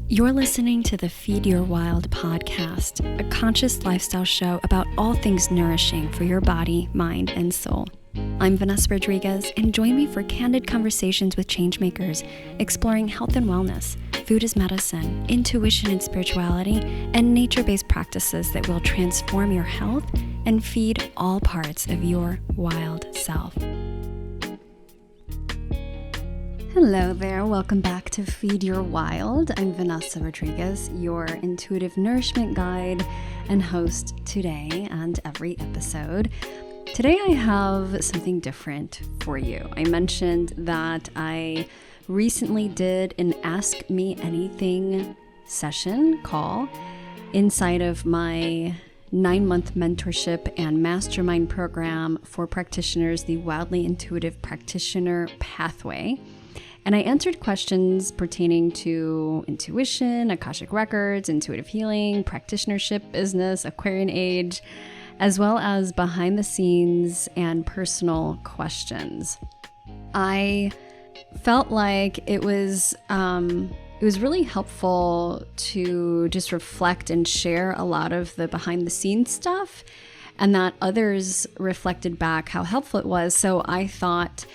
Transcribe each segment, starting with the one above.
You're listening to the Feed Your Wild podcast, a conscious lifestyle show about all things nourishing for your body, mind, and soul. I'm Venessa Rodriguez, and join me for candid conversations with changemakers, exploring health and wellness, food as medicine, intuition and spirituality, and nature-based practices that will transform your health and feed all parts of your wild self. Hello there, welcome back to Feed Your Wild. I'm Venessa Rodriguez, your intuitive nourishment guide and host today and every episode. Today I have something different for you. I mentioned that I recently did an Ask Me Anything session call inside of my 9-month mentorship and mastermind program for practitioners, the Wildly Intuitive Practitioner Pathway. And I answered questions pertaining to intuition, Akashic records, intuitive healing, practitionership, business, Aquarian age, as well as behind the scenes and personal questions. I felt like it was really helpful to just reflect and share a lot of the behind the scenes stuff, and that others reflected back how helpful it was. So I thought,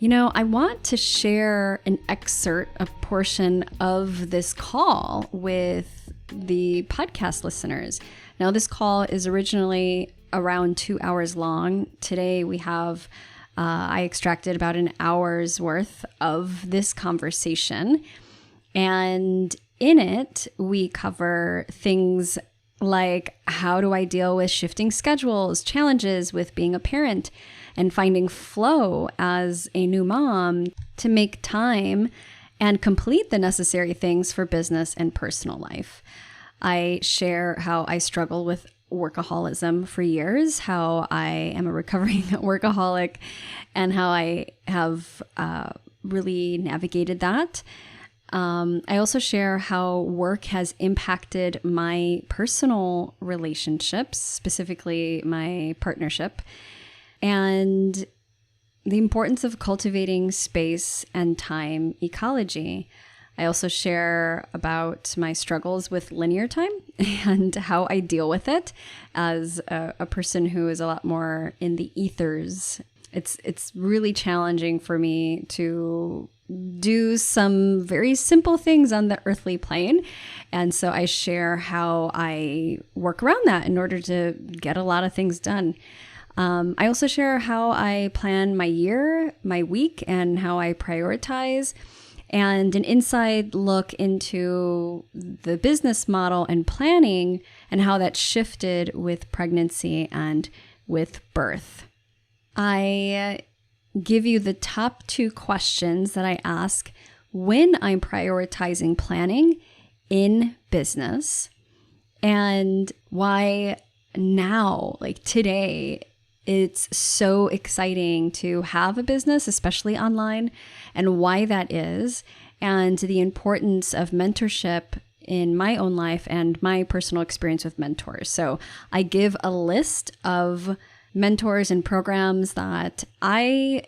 I want to share an excerpt, a portion of this call with the podcast listeners. Now, this call is originally around 2 hours long. Today we have, I extracted about an hour's worth of this conversation. And in it, we cover things like, how do I deal with shifting schedules, challenges with being a parent, and finding flow as a new mom to make time and complete the necessary things for business and personal life. I share how I struggle with workaholism for years, how I am a recovering workaholic, and how I have really navigated that. I also share how work has impacted my personal relationships, specifically my partnership, and the importance of cultivating space and time ecology. I also share about my struggles with linear time and how I deal with it as a person who is a lot more in the ethers. It's really challenging for me to do some very simple things on the earthly plane. And so I share how I work around that in order to get a lot of things done. I also share how I plan my year, my week, and how I prioritize, and an inside look into the business model and planning and how that shifted with pregnancy and with birth. I give you the top 2 questions that I ask when I'm prioritizing planning in business, and why now, like today, it's so exciting to have a business, especially online, and why that is, and the importance of mentorship in my own life and my personal experience with mentors. So I give a list of mentors and programs that I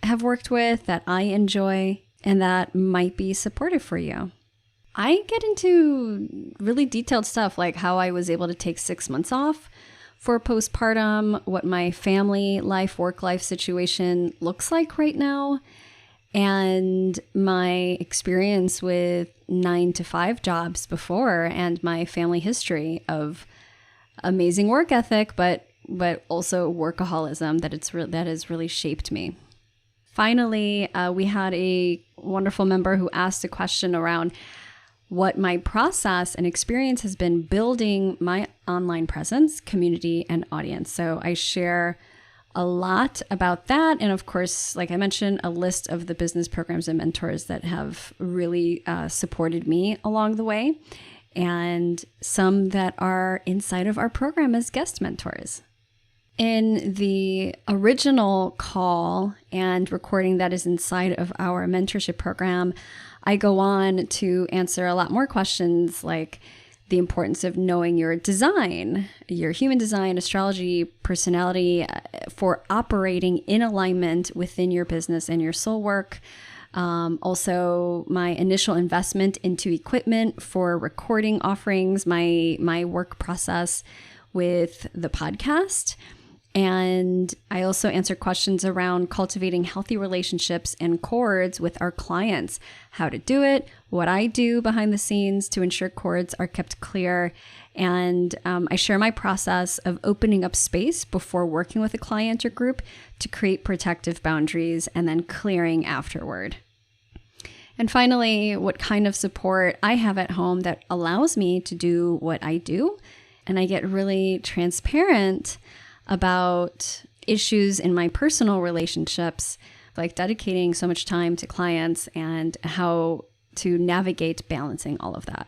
have worked with, that I enjoy, and that might be supportive for you. I get into really detailed stuff like how I was able to take 6 months off for postpartum, what my family life, work life situation looks like right now, and my experience with 9-to-5 jobs before, and my family history of amazing work ethic, but also workaholism that has really shaped me. Finally, we had a wonderful member who asked a question around what my process and experience has been building my online presence, community, and audience. So I share a lot about that. And of course, like I mentioned, a list of the business programs and mentors that have really supported me along the way, and some that are inside of our program as guest mentors. In the original call and recording that is inside of our mentorship program, I go on to answer a lot more questions like the importance of knowing your design, your human design, astrology, personality for operating in alignment within your business and your soul work, Also my initial investment into equipment for recording offerings, my work process with the podcast. And I also answer questions around cultivating healthy relationships and cords with our clients, how to do it, what I do behind the scenes to ensure cords are kept clear. And I share my process of opening up space before working with a client or group to create protective boundaries and then clearing afterward. And finally, what kind of support I have at home that allows me to do what I do. And I get really transparent about issues in my personal relationships, like dedicating so much time to clients and how to navigate balancing all of that.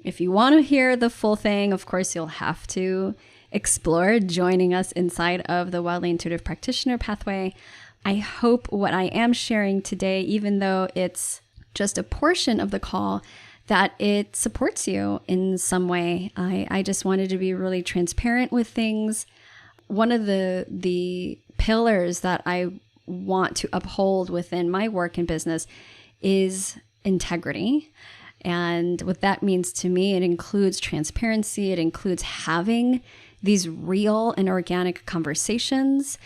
If you want to hear the full thing, of course, you'll have to explore joining us inside of the Wildly Intuitive Practitioner Pathway. I hope what I am sharing today, even though it's just a portion of the call, that it supports you in some way. I just wanted to be really transparent with things. One of the pillars that I want to uphold within my work and business is integrity. And what that means to me, it includes transparency. It includes having these real and organic conversations.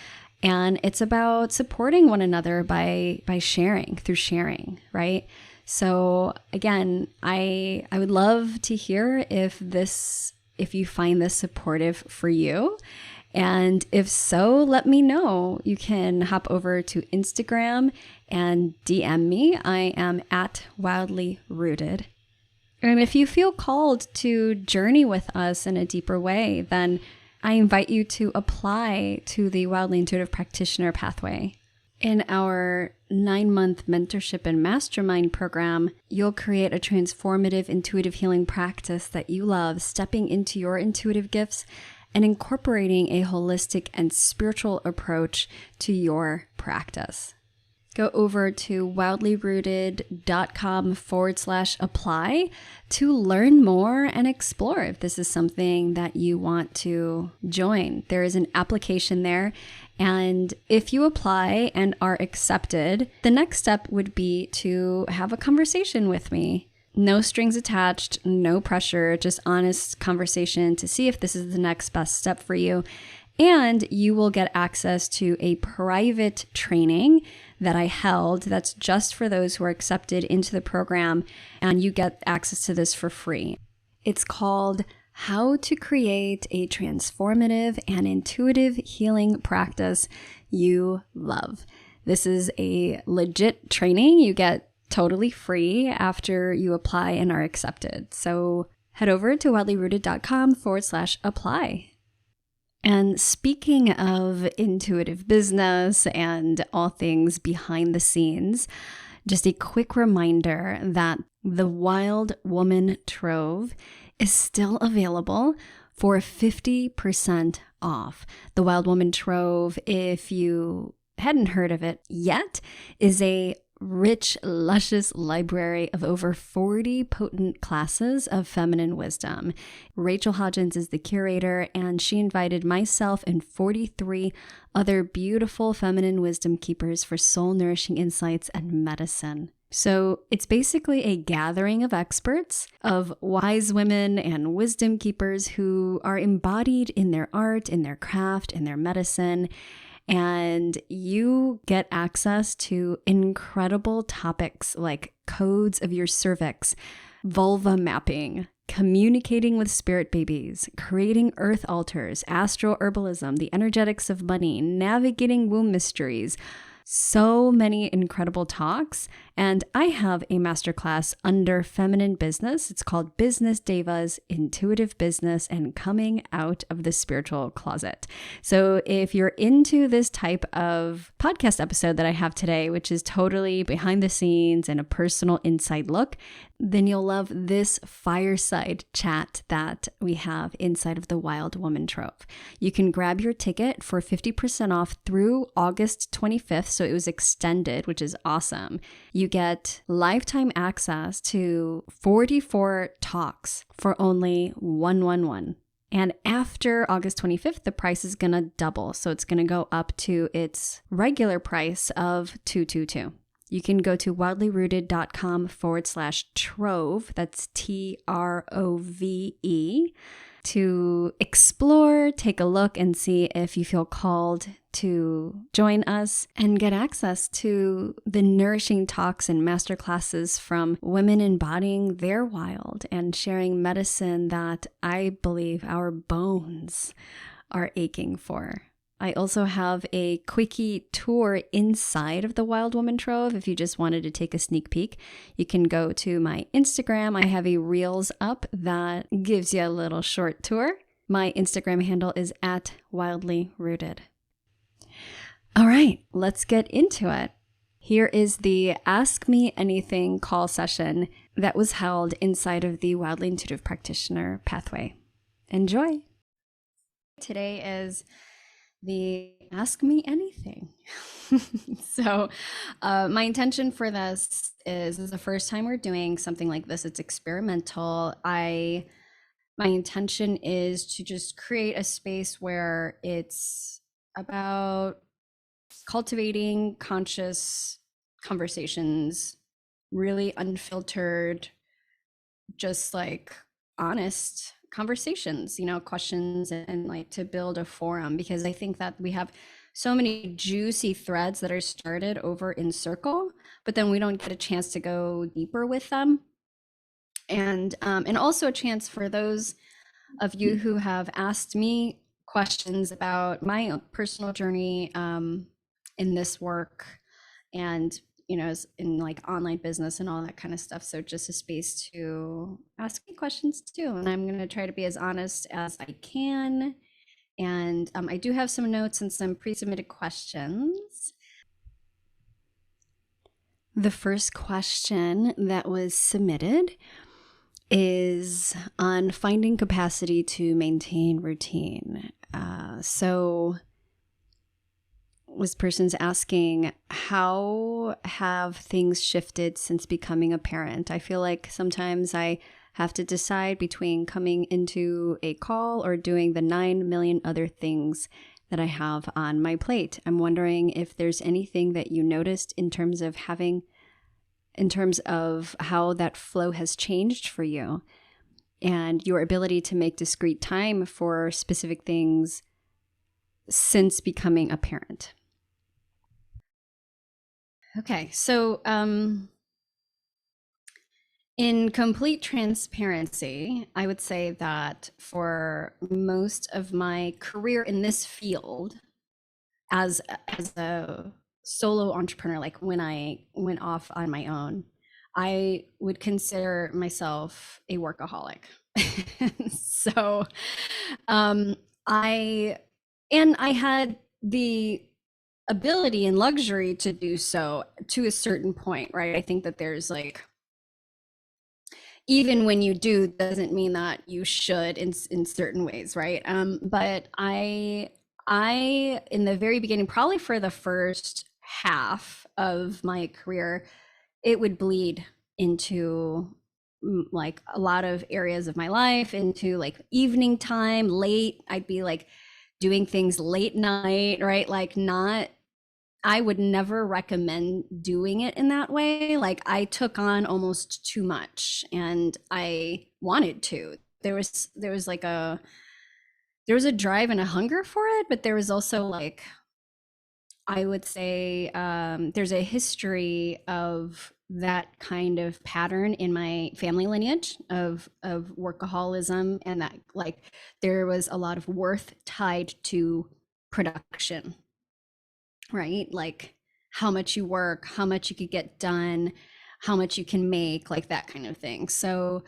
And it's about supporting one another by sharing, through sharing, right? So again, I would love to hear if you find this supportive for you. And if so, let me know. You can hop over to Instagram and DM me. I am at Wildly Rooted. And if you feel called to journey with us in a deeper way, then I invite you to apply to the Wildly Intuitive Practitioner Pathway. In our 9-month mentorship and mastermind program, you'll create a transformative intuitive healing practice that you love, stepping into your intuitive gifts and incorporating a holistic and spiritual approach to your practice. Go over to wildlyrooted.com/apply to learn more and explore if this is something that you want to join. There is an application there. And if you apply and are accepted, the next step would be to have a conversation with me. No strings attached, no pressure, just honest conversation to see if this is the next best step for you. And you will get access to a private training that I held that's just for those who are accepted into the program. And you get access to this for free. It's called How to Create a Transformative and Intuitive Healing Practice You Love. This is a legit training. You get totally free after you apply and are accepted. So head over to wildlyrooted.com/apply. And speaking of intuitive business and all things behind the scenes, just a quick reminder that the Wild Woman Trove is still available for 50% off. The Wild Woman Trove, if you hadn't heard of it yet, is a rich, luscious library of over 40 potent classes of feminine wisdom. Rachel Hodgins is the curator, and she invited myself and 43 other beautiful feminine wisdom keepers for soul-nourishing insights and medicine. So it's basically a gathering of experts, of wise women and wisdom keepers who are embodied in their art, in their craft, in their medicine. And you get access to incredible topics like codes of your cervix, vulva mapping, communicating with spirit babies, creating earth altars, astroherbalism, the energetics of money, navigating womb mysteries. So many incredible talks. And I have a masterclass under feminine business. It's called Business Devas, Intuitive Business, and Coming Out of the Spiritual Closet. So if you're into this type of podcast episode that I have today, which is totally behind the scenes and a personal inside look, then you'll love this fireside chat that we have inside of the Wild Woman Trove. You can grab your ticket for 50% off through August 25th, so it was extended, which is awesome. You get lifetime access to 44 talks for only $111. And after August 25th, the price is going to double. So it's going to go up to its regular price of $222. You can go to wildlyrooted.com/trove, that's TROVE, to explore, take a look, and see if you feel called to join us and get access to the nourishing talks and masterclasses from women embodying their wild and sharing medicine that I believe our bones are aching for. I also have a quickie tour inside of the Wild Woman Trove. If you just wanted to take a sneak peek, you can go to my Instagram. I have a Reels up that gives you a little short tour. My Instagram handle is @wildlyrooted. All right, let's get into it. Here is the Ask Me Anything call session that was held inside of the Wildly Intuitive Practitioner Pathway. Enjoy. Today is the Ask Me Anything. So my intention for this is the first time we're doing something like this. It's experimental. My intention is to just create a space where it's about cultivating conscious conversations, really unfiltered, just like honest conversations, questions, and like to build a forum, because I think that we have so many juicy threads that are started over in circle, but then we don't get a chance to go deeper with them. And also a chance for those of you who have asked me questions about my own personal journey in this work, and in like online business and all that kind of stuff. So just a space to ask me questions too. And I'm going to try to be as honest as I can. And I do have some notes and some pre-submitted questions. The first question that was submitted is on finding capacity to maintain routine. So this person's asking, how have things shifted since becoming a parent? I feel like sometimes I have to decide between coming into a call or doing the 9 million other things that I have on my plate. I'm wondering if there's anything that you noticed in terms of how that flow has changed for you and your ability to make discrete time for specific things since becoming a parent. Okay, so in complete transparency, I would say that for most of my career in this field, as a solo entrepreneur, like when I went off on my own, I would consider myself a workaholic. So I had the ability and luxury to do so to a certain point, right? I think that there's like, even when you do, doesn't mean that you should in certain ways, right? But I in the very beginning, probably for the first half of my career, it would bleed into like a lot of areas of my life, into like evening time, late. I'd be like doing things late night, right? Like I would never recommend doing it in that way. Like I took on almost too much and I wanted to. There was a drive and a hunger for it, but there was also like, I would say there's a history of that kind of pattern in my family lineage of workaholism, and that like there was a lot of worth tied to production, right? Like how much you work, how much you could get done, how much you can make, like that kind of thing. So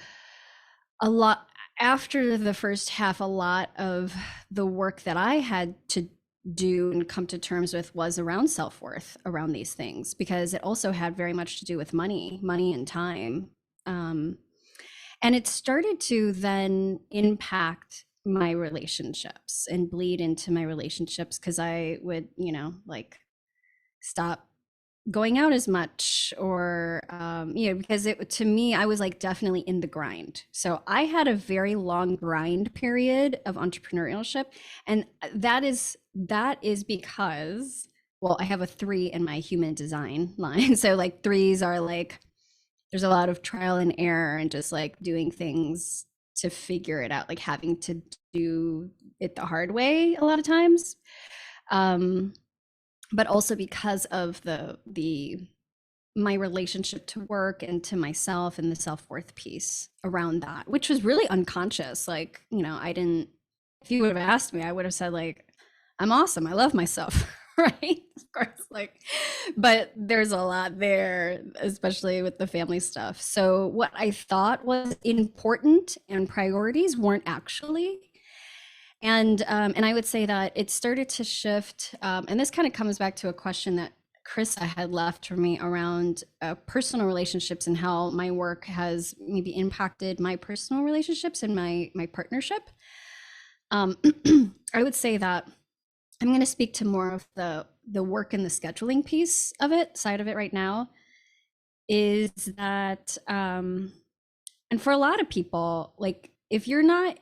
a lot after the first half, a lot of the work that I had to do and come to terms with was around self-worth, around these things, because it also had very much to do with money and time. And it started to then impact my relationships and bleed into my relationships, because I would, like stop going out as much, or because to me, I was like definitely in the grind. So I had a very long grind period of entrepreneurship, and that is because well, I have a 3 in my human design line. So like 3s are like, there's a lot of trial and error and just like doing things to figure it out, like having to do it the hard way a lot of times. But also because of the my relationship to work and to myself and the self-worth piece around that, which was really unconscious. Like, I didn't, if you would have asked me, I would have said like, I'm awesome, I love myself. Right, of course, like, but there's a lot there, especially with the family stuff. So what I thought was important and priorities weren't actually. And I would say that it started to shift, and this kind of comes back to a question that Krista had left for me around personal relationships and how my work has maybe impacted my personal relationships and my partnership. I would say that I'm going to speak to more of the work and the scheduling piece of it, side of it right now, is that, and for a lot of people, like if you're not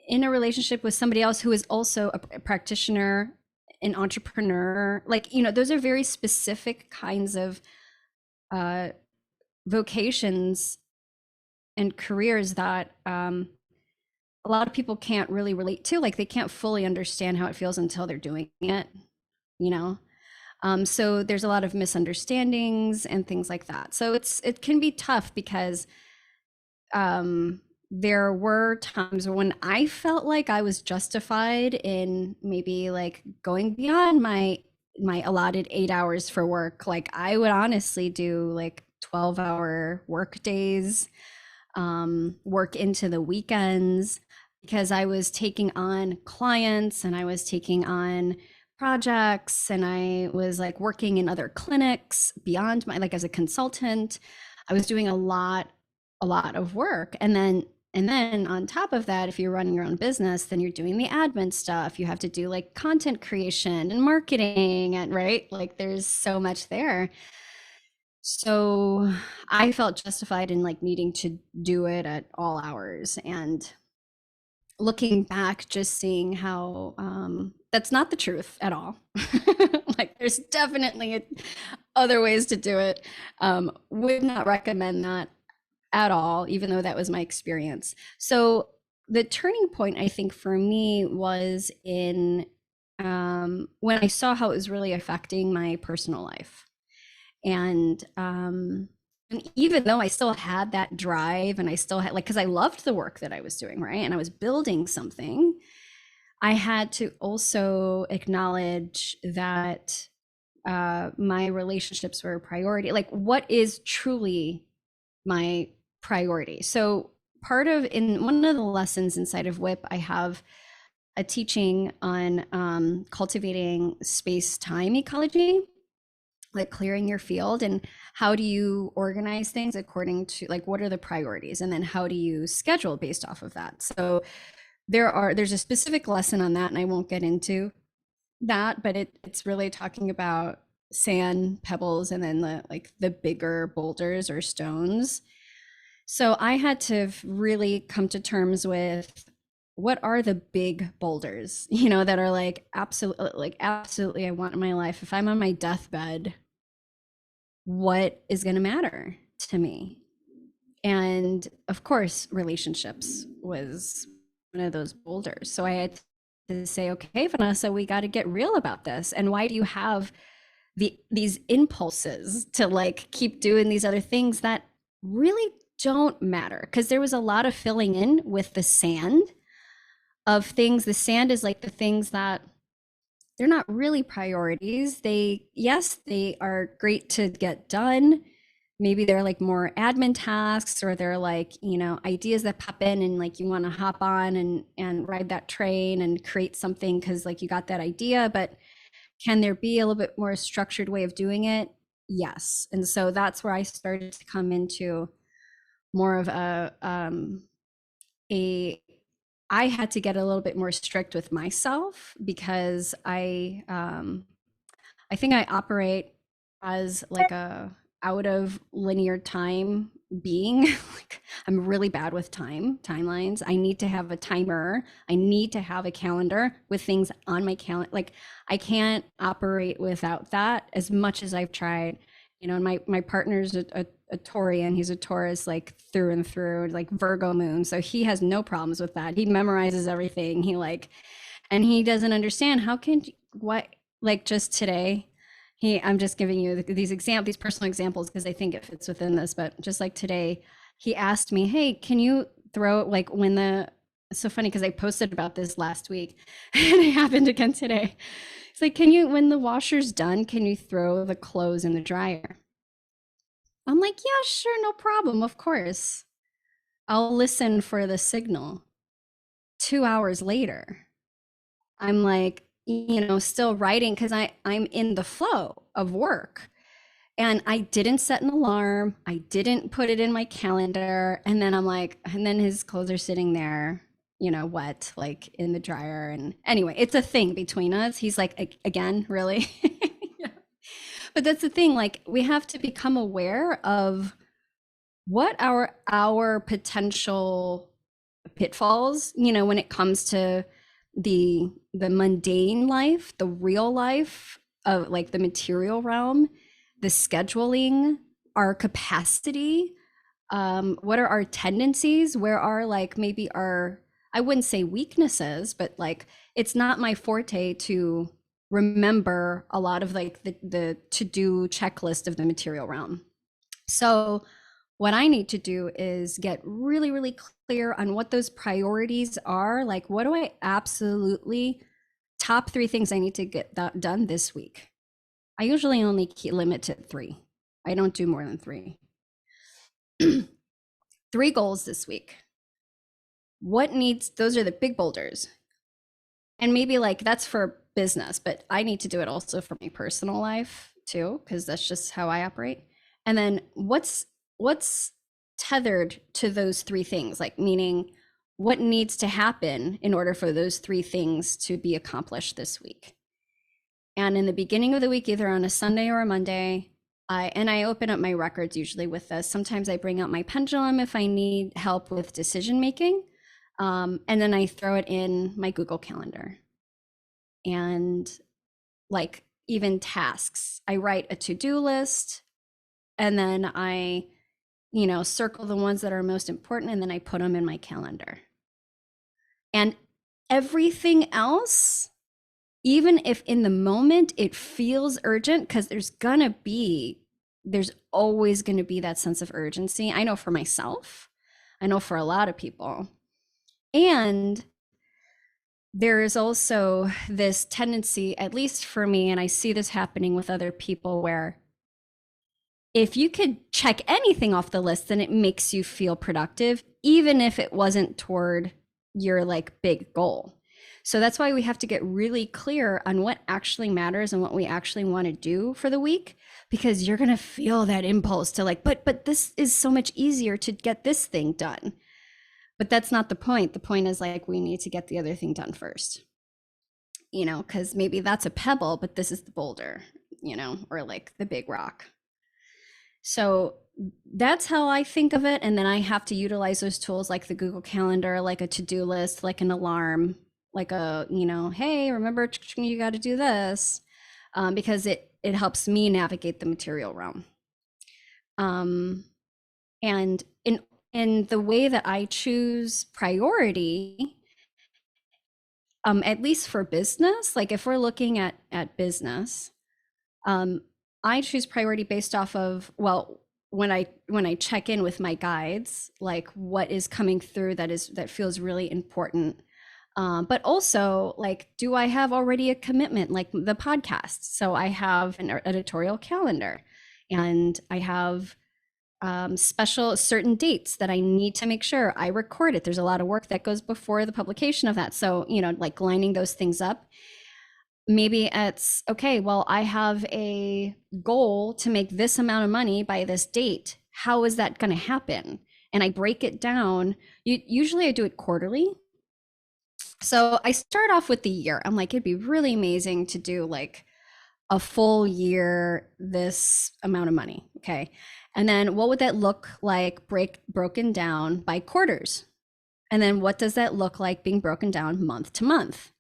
in a relationship with somebody else who is also a practitioner, an entrepreneur, like, those are very specific kinds of vocations and careers that a lot of people can't really relate to. Like they can't fully understand how it feels until they're doing it, you know? So there's a lot of misunderstandings and things like that. So it can be tough because there were times when I felt like I was justified in maybe like going beyond my allotted 8 hours for work. Like I would honestly do like 12-hour work days, work into the weekends, because I was taking on clients and I was taking on projects and I was like working in other clinics beyond my, like as a consultant. I was doing a lot of work. And then on top of that, if you're running your own business, then you're doing the admin stuff. You have to do like content creation and marketing, and right, like there's so much there. So I felt justified in like needing to do it at all hours. And looking back, just seeing how that's not the truth at all. Like there's definitely other ways to do it. Would not recommend that at all, even though that was my experience. So the turning point, I think, for me was in when I saw how it was really affecting my personal life. And even though I still had that drive and I still had like, because I loved the work that I was doing, right? And I was building something, I had to also acknowledge that my relationships were a priority. Like, what is truly my priority? So in one of the lessons inside of WIP, I have a teaching on cultivating space-time ecology, like clearing your field, and how do you organize things according to like what are the priorities, and then how do you schedule based off of that. So there's a specific lesson on that, and I won't get into that, but it's really talking about sand, pebbles, and then the bigger boulders or stones. So I had to really come to terms with what are the big boulders, that are like absolutely I want in my life. If I'm on my deathbed, what is going to matter to me? And of course, relationships was one of those boulders. So I had to say, okay, Venessa, we got to get real about this. And why do you have these impulses to like keep doing these other things that really don't matter? Because there was a lot of filling in with the sand of things. The sand is like the things that they're not really priorities. Yes, they are great to get done. Maybe they're like more admin tasks, or they're like, ideas that pop in and like you want to hop on and ride that train and create something because like you got that idea. But can there be a little bit more structured way of doing it? Yes. And so that's where I started to come into more of I had to get a little bit more strict with myself, because I think I operate as like a out of linear time being. Like, I'm really bad with timelines. I need to have a timer. I need to have a calendar with things on my calendar. Like, I can't operate without that as much as I've tried. You know, and my partner's a Taurian. He's a Taurus, like through and through, like Virgo moon. So he has no problems with that. He memorizes everything. And he doesn't understand how can what, like just today, I'm just giving you these personal examples because I think it fits within this, but just like today, he asked me, hey, can you throw, like, it's so funny because I posted about this last week and it happened again today. It's like, when the washer's done, can you throw the clothes in the dryer? I'm like, yeah, sure, no problem, of course. I'll listen for the signal. 2 hours later, I'm like, still writing because I'm in the flow of work. And I didn't set an alarm. I didn't put it in my calendar. And then and then his clothes are sitting there, wet, like in the dryer. And anyway, it's a thing between us. He's like, again, really? Yeah. But that's the thing. Like, we have to become aware of what our potential pitfalls, when it comes to the mundane life, the real life of like the material realm, the scheduling, our capacity, what are our tendencies, where are like maybe I wouldn't say weaknesses, but like it's not my forte to remember a lot of like the to-do checklist of the material realm. So what I need to do is get really, really clear on what those priorities are. Like, what do I absolutely, top 3 things I need to get done this week? I usually only limit to 3. I don't do more than 3. 3 goals this week. Those are the big boulders. And maybe like that's for business, but I need to do it also for my personal life too, because that's just how I operate. And then what's tethered to those 3 things, like meaning what needs to happen in order for those 3 things to be accomplished this week. And in the beginning of the week, either on a Sunday or a Monday, I open up my records usually with this. Sometimes I bring out my pendulum if I need help with decision making. And then I throw it in my Google Calendar. And like even tasks, I write a to-do list, and then I circle the ones that are most important, and then I put them in my calendar. And everything else, even if in the moment it feels urgent, because there's always going to be that sense of urgency. I know for myself, I know for a lot of people. And there is also this tendency, at least for me, and I see this happening with other people, where if you could check anything off the list, then it makes you feel productive, even if it wasn't toward your like big goal. So that's why we have to get really clear on what actually matters and what we actually want to do for the week, because you're going to feel that impulse to like, but this is so much easier to get this thing done. But that's not the point. The point is like, we need to get the other thing done first, because maybe that's a pebble, but this is the boulder, or like the big rock. So that's how I think of it. And then I have to utilize those tools like the Google Calendar, like a to-do list, like an alarm, like a, hey, remember, you got to do this, because it helps me navigate the material realm. And in the way that I choose priority, at least for business, like if we're looking at business, I choose priority based off of, well, when I check in with my guides, like what is coming through that feels really important. But also, like, do I have already a commitment, like the podcast? So I have an editorial calendar, and I have special certain dates that I need to make sure I record it. There's a lot of work that goes before the publication of that. So, like lining those things up. Maybe it's, okay, well, I have a goal to make this amount of money by this date. How is that going to happen? And I break it down. Usually I do it quarterly. So I start off with the year. I'm like, it'd be really amazing to do like a full year, this amount of money. Okay. And then what would that look like broken down by quarters? And then what does that look like being broken down month to month?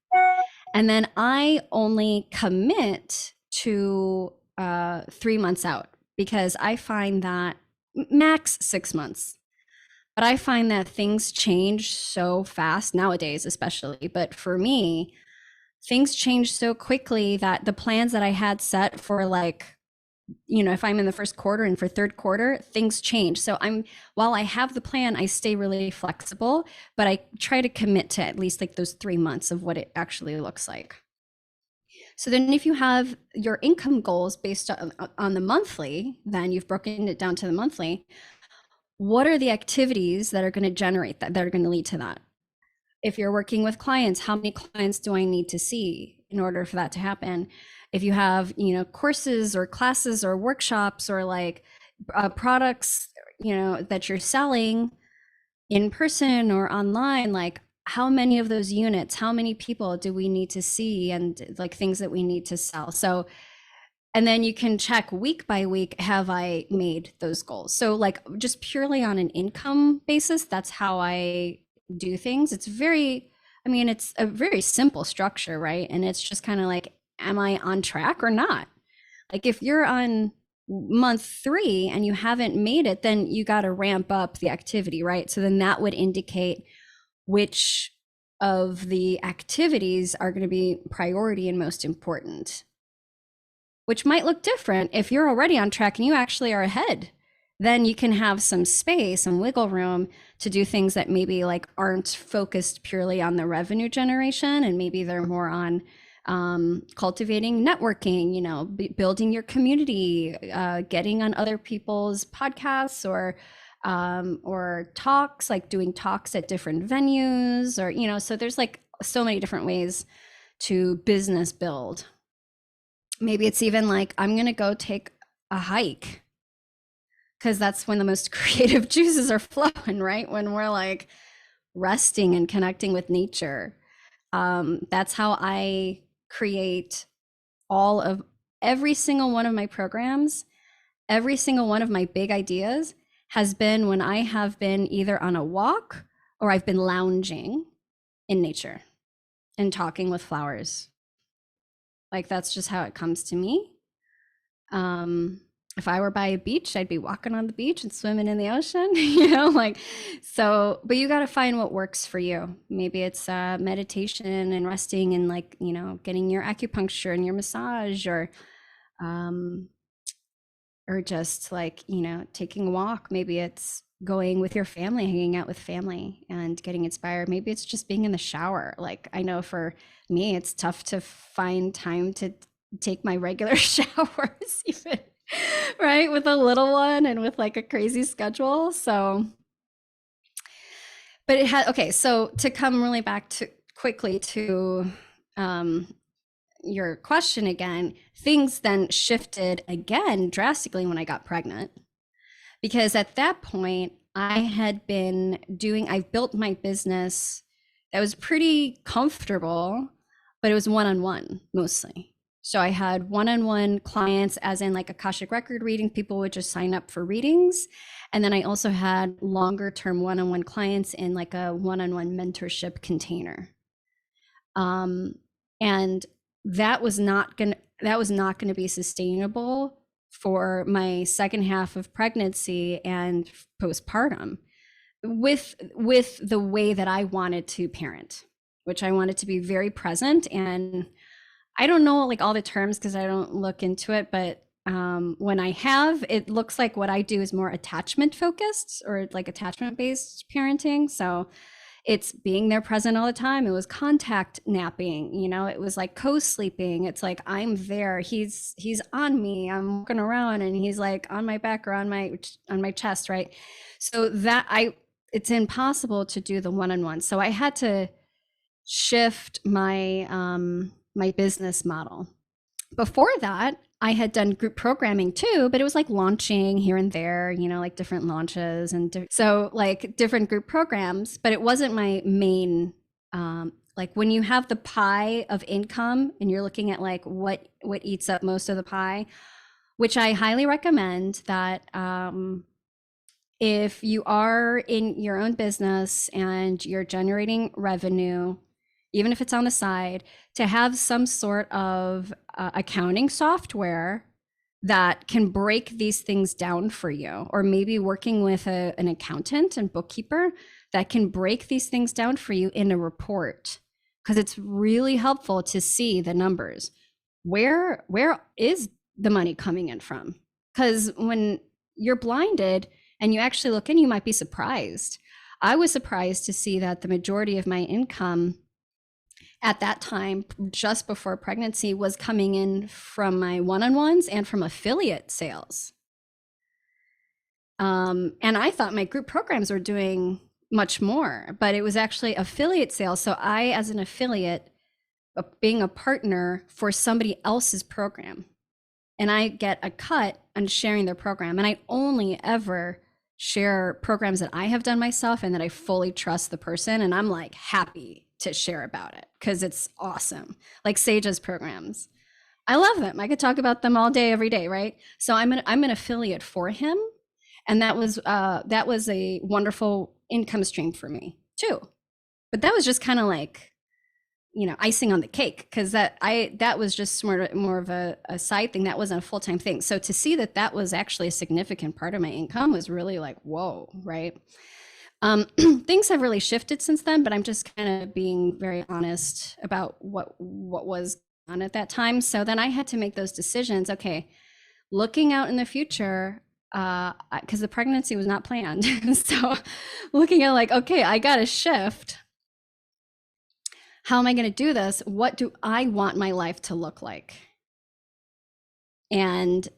And then I only commit to 3 months out, because I find that max 6 months. But I find that things change so fast nowadays, especially. But for me, things change so quickly that the plans that I had set for, like, if I'm in the first quarter and for third quarter, things change. So while I have the plan, I stay really flexible, but I try to commit to at least like those 3 months of what it actually looks like. So then if you have your income goals based on the monthly, then you've broken it down to the monthly. What are the activities that are going to generate that are going to lead to that? If you're working with clients, how many clients do I need to see in order for that to happen? If you have, courses or classes or workshops or like products, that you're selling in person or online, like how many of those units, how many people do we need to see, and like things that we need to sell? So, and then you can check week by week, have I made those goals? So like just purely on an income basis, that's how I do things. It's it's a very simple structure, right? And it's just kind of like, am I on track or not? Like if you're on month 3 and you haven't made it, then you got to ramp up the activity, right? So then that would indicate which of the activities are going to be priority and most important, which might look different if you're already on track and you actually are ahead. Then you can have some space and wiggle room to do things that maybe like aren't focused purely on the revenue generation, and maybe they're more on cultivating networking, building your community, getting on other people's podcasts or talks, like doing talks at different venues, or so there's like so many different ways to business build. Maybe it's even like, I'm going to go take a hike, because that's when the most creative juices are flowing, right? When we're like resting and connecting with nature. That's how I create every single one of my programs. Every single one of my big ideas has been when I have been either on a walk or I've been lounging in nature and talking with flowers. Like that's just how it comes to me. If I were by a beach, I'd be walking on the beach and swimming in the ocean, but you got to find what works for you. Maybe it's meditation and resting and getting your acupuncture and your massage, or just taking a walk. Maybe it's going with your family, hanging out with family and getting inspired. Maybe it's just being in the shower. Like I know for me, it's tough to find time to take my regular showers even, right? With a little one and with like a crazy schedule. So, but so to come really back to quickly to your question again, things then shifted again drastically when I got pregnant, because at that point I've built my business that was pretty comfortable, but it was one-on-one mostly. So I had one-on-one clients, as in like Akashic record reading. People would just sign up for readings. And then I also had longer term one-on-one clients in like a one-on-one mentorship container. And that was not going to be sustainable for my second half of pregnancy and postpartum with the way that I wanted to parent, which I wanted to be very present. And I don't know like all the terms because I don't look into it, but when it looks like what I do is more attachment focused or like attachment based parenting. So it's being there present all the time. It was contact napping, it was like co-sleeping. It's like, I'm there. He's on me. I'm walking around and he's like on my back or on my chest. Right. So it's impossible to do the one-on-one. So I had to shift my, my business model. Before that, I had done group programming too, but it was like launching here and there, like different launches and so like different group programs, but it wasn't my main like when you have the pie of income and you're looking at like what eats up most of the pie, which I highly recommend that if you are in your own business and you're generating revenue, even if it's on the side, to have some sort of accounting software that can break these things down for you, or maybe working with an accountant and bookkeeper that can break these things down for you in a report, because it's really helpful to see the numbers. Where is the money coming in from? Because when you're blinded and you actually look in, you might be surprised. I was surprised to see that the majority of my income at that time, just before pregnancy, was coming in from my one-on-ones and from affiliate sales. And I thought my group programs were doing much more, but it was actually affiliate sales. So I, as an affiliate, being a partner for somebody else's program, and I get a cut on sharing their program. And I only ever share programs that I have done myself and that I fully trust the person. And I'm like happy to share about it because it's awesome. Like Sage's programs, I love them. I could talk about them all day, every day, right? So I'm an affiliate for him, and that was a wonderful income stream for me too. But that was just kind of like, icing on the cake, because that was just more of a side thing. That wasn't a full-time thing. So to see that was actually a significant part of my income was really like, whoa, right? Things have really shifted since then, but I'm just kind of being very honest about what was on at that time. So then I had to make those decisions. Okay, looking out in the future, because the pregnancy was not planned. So looking at like, okay, I got to shift. How am I going to do this? What do I want my life to look like? And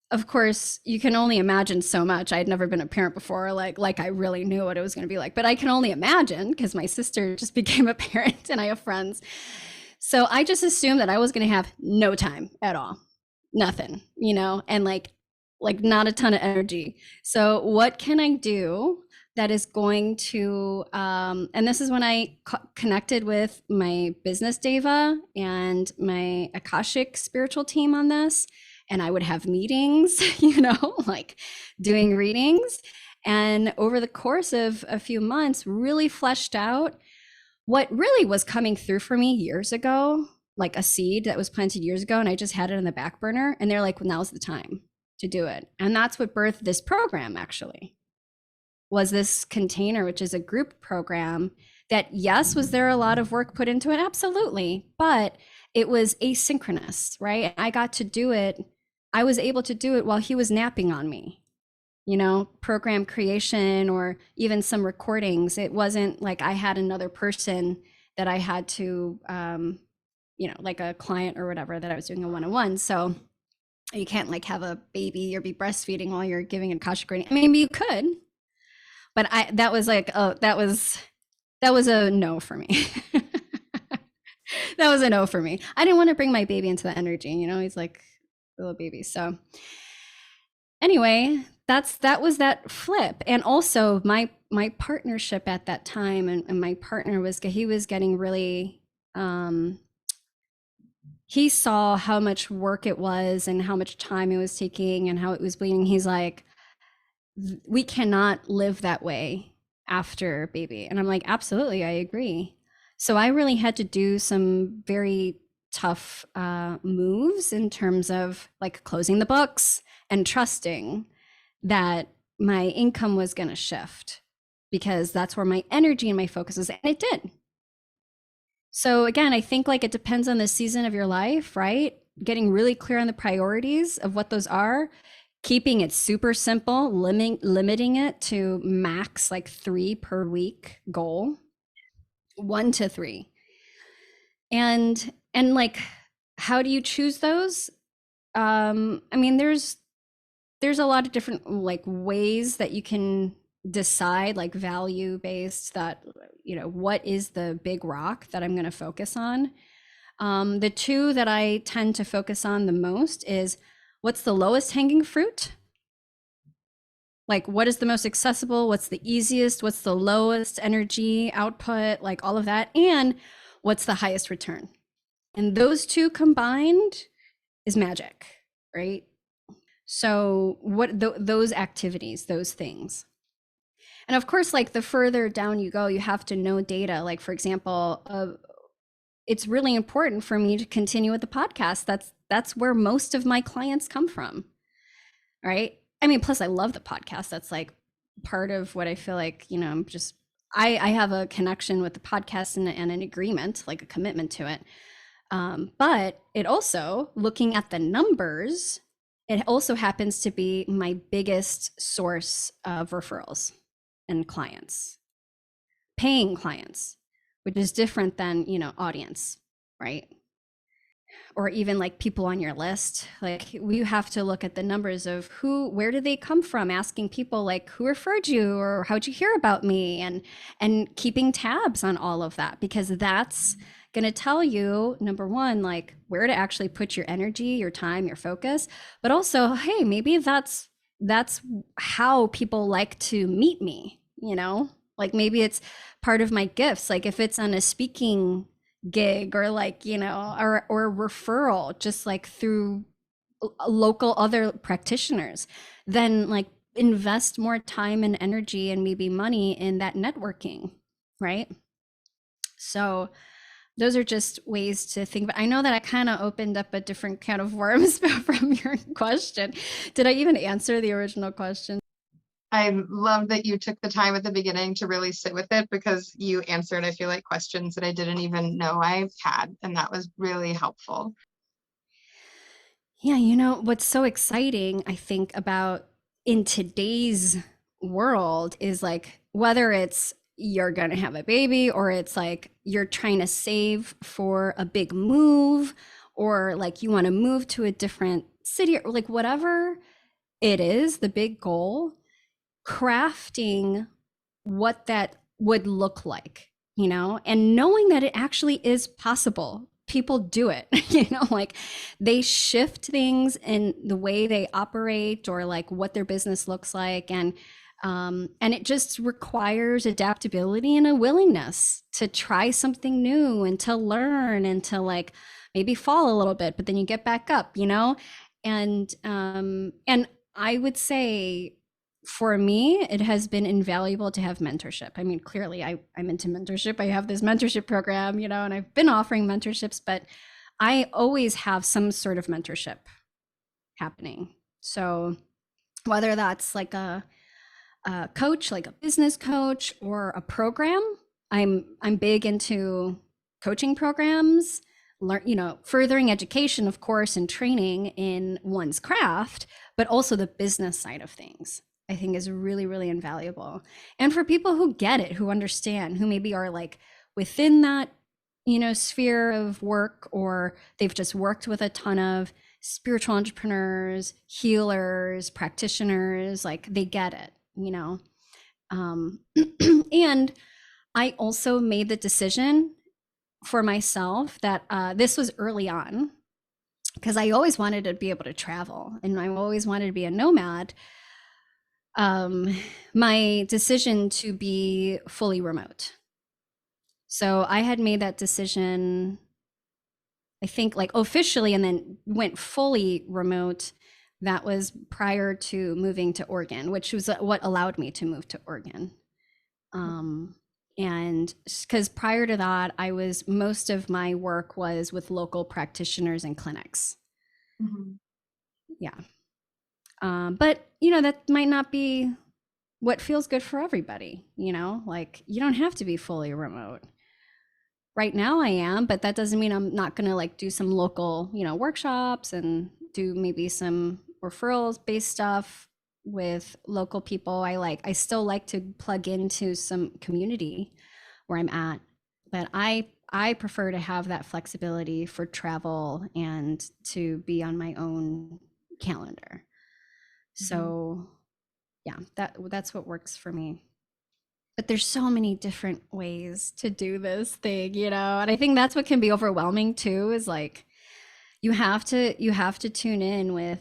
of course, you can only imagine so much. I had never been a parent before, like I really knew what it was going to be like, but I can only imagine because my sister just became a parent and I have friends. So I just assumed that I was going to have no time at all, nothing, and like not a ton of energy. So what can I do that is going to, and this is when I connected with my business Deva and my Akashic spiritual team on this. And I would have meetings, like doing readings. And over the course of a few months, really fleshed out what really was coming through for me years ago, like a seed that was planted years ago. And I just had it in the back burner. And they're like, well, now's the time to do it. And that's what birthed this program, actually, was this container, which is a group program that, yes, was there a lot of work put into it? Absolutely. But it was asynchronous, right? I got to do it. I was able to do it while he was napping on me, program creation or even some recordings. It wasn't like I had another person that I had to, like a client or whatever that I was doing a one-on-one. So you can't like have a baby or be breastfeeding while you're giving Akashic reading. I mean, you could, but that was a no for me. That was a no for me. I didn't want to bring my baby into the energy. He's like a little baby. So anyway, that was that flip. And also my partnership at that time, and my partner he was getting really, he saw how much work it was and how much time it was taking and how it was bleeding. He's like, we cannot live that way after baby. And I'm like, absolutely, I agree. So I really had to do some very tough moves in terms of like closing the books and trusting that my income was going to shift, because that's where my energy and my focus is. And it did. So again, I think like it depends on the season of your life, right? Getting really clear on the priorities of what those are, keeping it super simple, limiting it to max like 3 per week goal, 1 to 3. And like, how do you choose those? I mean, there's a lot of different like ways that you can decide, like value based, that, what is the big rock that I'm going to focus on? The two that I tend to focus on the most is, what's the lowest hanging fruit? Like, what is the most accessible? What's the easiest? What's the lowest energy output? Like all of that. And what's the highest return? And those two combined is magic, right? So what those activities, those things. And of course, like the further down you go, you have to know data. Like, for example, it's really important for me to continue with the podcast. That's where most of my clients come from, right? I mean, plus I love the podcast. That's like part of what I feel like, you know, I have a connection with the podcast and an agreement, like a commitment to it. But it also, looking at the numbers, it also happens to be my biggest source of referrals and clients, paying clients, which is different than, you know, audience, right? Or even like people on your list. Like we have to look at the numbers of where did they come from, asking people like who referred you or how'd you hear about me, and keeping tabs on all of that, because that's going to tell you, number one, like where to actually put your energy, your time, your focus, but also, hey, maybe that's how people like to meet me, you know, like maybe it's part of my gifts. Like if it's on a speaking gig or like, you know, or referral, just like through local other practitioners, then like invest more time and energy and maybe money in that networking, right? So those are just ways to think. But I know that I kind of opened up a different can of worms from your question. Did I even answer the original question? I love that you took the time at the beginning to really sit with it, because you answered, I feel like, questions that I didn't even know I've had. And that was really helpful. Yeah, you know, what's so exciting, I think, about in today's world is like whether it's you're going to have a baby or it's like you're trying to save for a big move or like you want to move to a different city or like whatever it is, the big goal, crafting what that would look like, you know, and knowing that it actually is possible. People do it, you know, like they shift things in the way they operate or like what their business looks like. And it just requires adaptability and a willingness to try something new and to learn and to like maybe fall a little bit, but then you get back up, you know? And I would say for me, it has been invaluable to have mentorship. I mean, clearly I'm into mentorship. I have this mentorship program, you know, and I've been offering mentorships, but I always have some sort of mentorship happening. So whether that's like a coach, like a business coach or a program, I'm big into coaching programs, you know, furthering education, of course, and training in one's craft, but also the business side of things. I think is really, really invaluable. And for people who get it, who understand, who maybe are like within that, you know, sphere of work, or they've just worked with a ton of spiritual entrepreneurs, healers, practitioners, like they get it, you know. And I also made the decision for myself that this was early on, because I always wanted to be able to travel and I always wanted to be a nomad. My decision to be fully remote. So I had made that decision, I think like officially, and then went fully remote. That was prior to moving to Oregon, which was what allowed me to move to Oregon. And because prior to that, most of my work was with local practitioners and clinics. Mm-hmm. Yeah. But, you know, that might not be what feels good for everybody, you know, like you don't have to be fully remote. Right now I am, but that doesn't mean I'm not going to like do some local, you know, workshops and do maybe some referrals based stuff with local people. I still like to plug into some community where I'm at, but I prefer to have that flexibility for travel and to be on my own calendar. So yeah, that's what works for me. But there's so many different ways to do this thing, you know, and I think that's what can be overwhelming too, is like you have to tune in with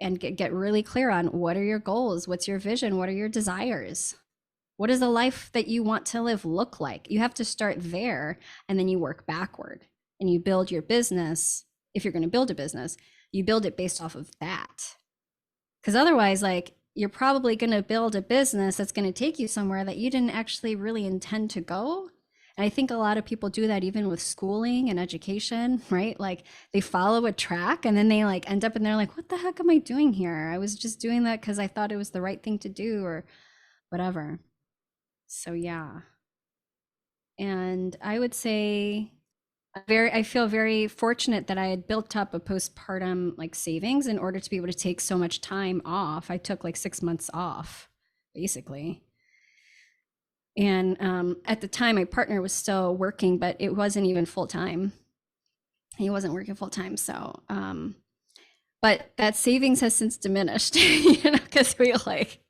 and get really clear on what are your goals, what's your vision, what are your desires, what does the life that you want to live look like. You have to start there, and then you work backward and you build your business. If you're going to build a business, you build it based off of that, because otherwise, like, you're probably going to build a business that's going to take you somewhere that you didn't actually really intend to go. And I think a lot of people do that even with schooling and education, right? Like, they follow a track and then they like end up and they're like, what the heck am I doing here? I was just doing that because I thought it was the right thing to do or whatever. So yeah. And I would say I feel very fortunate that I had built up a postpartum like savings in order to be able to take so much time off. I took like 6 months off, basically. And at the time, my partner was still working, but it wasn't even full time. He wasn't working full time. So, but that savings has since diminished, because we like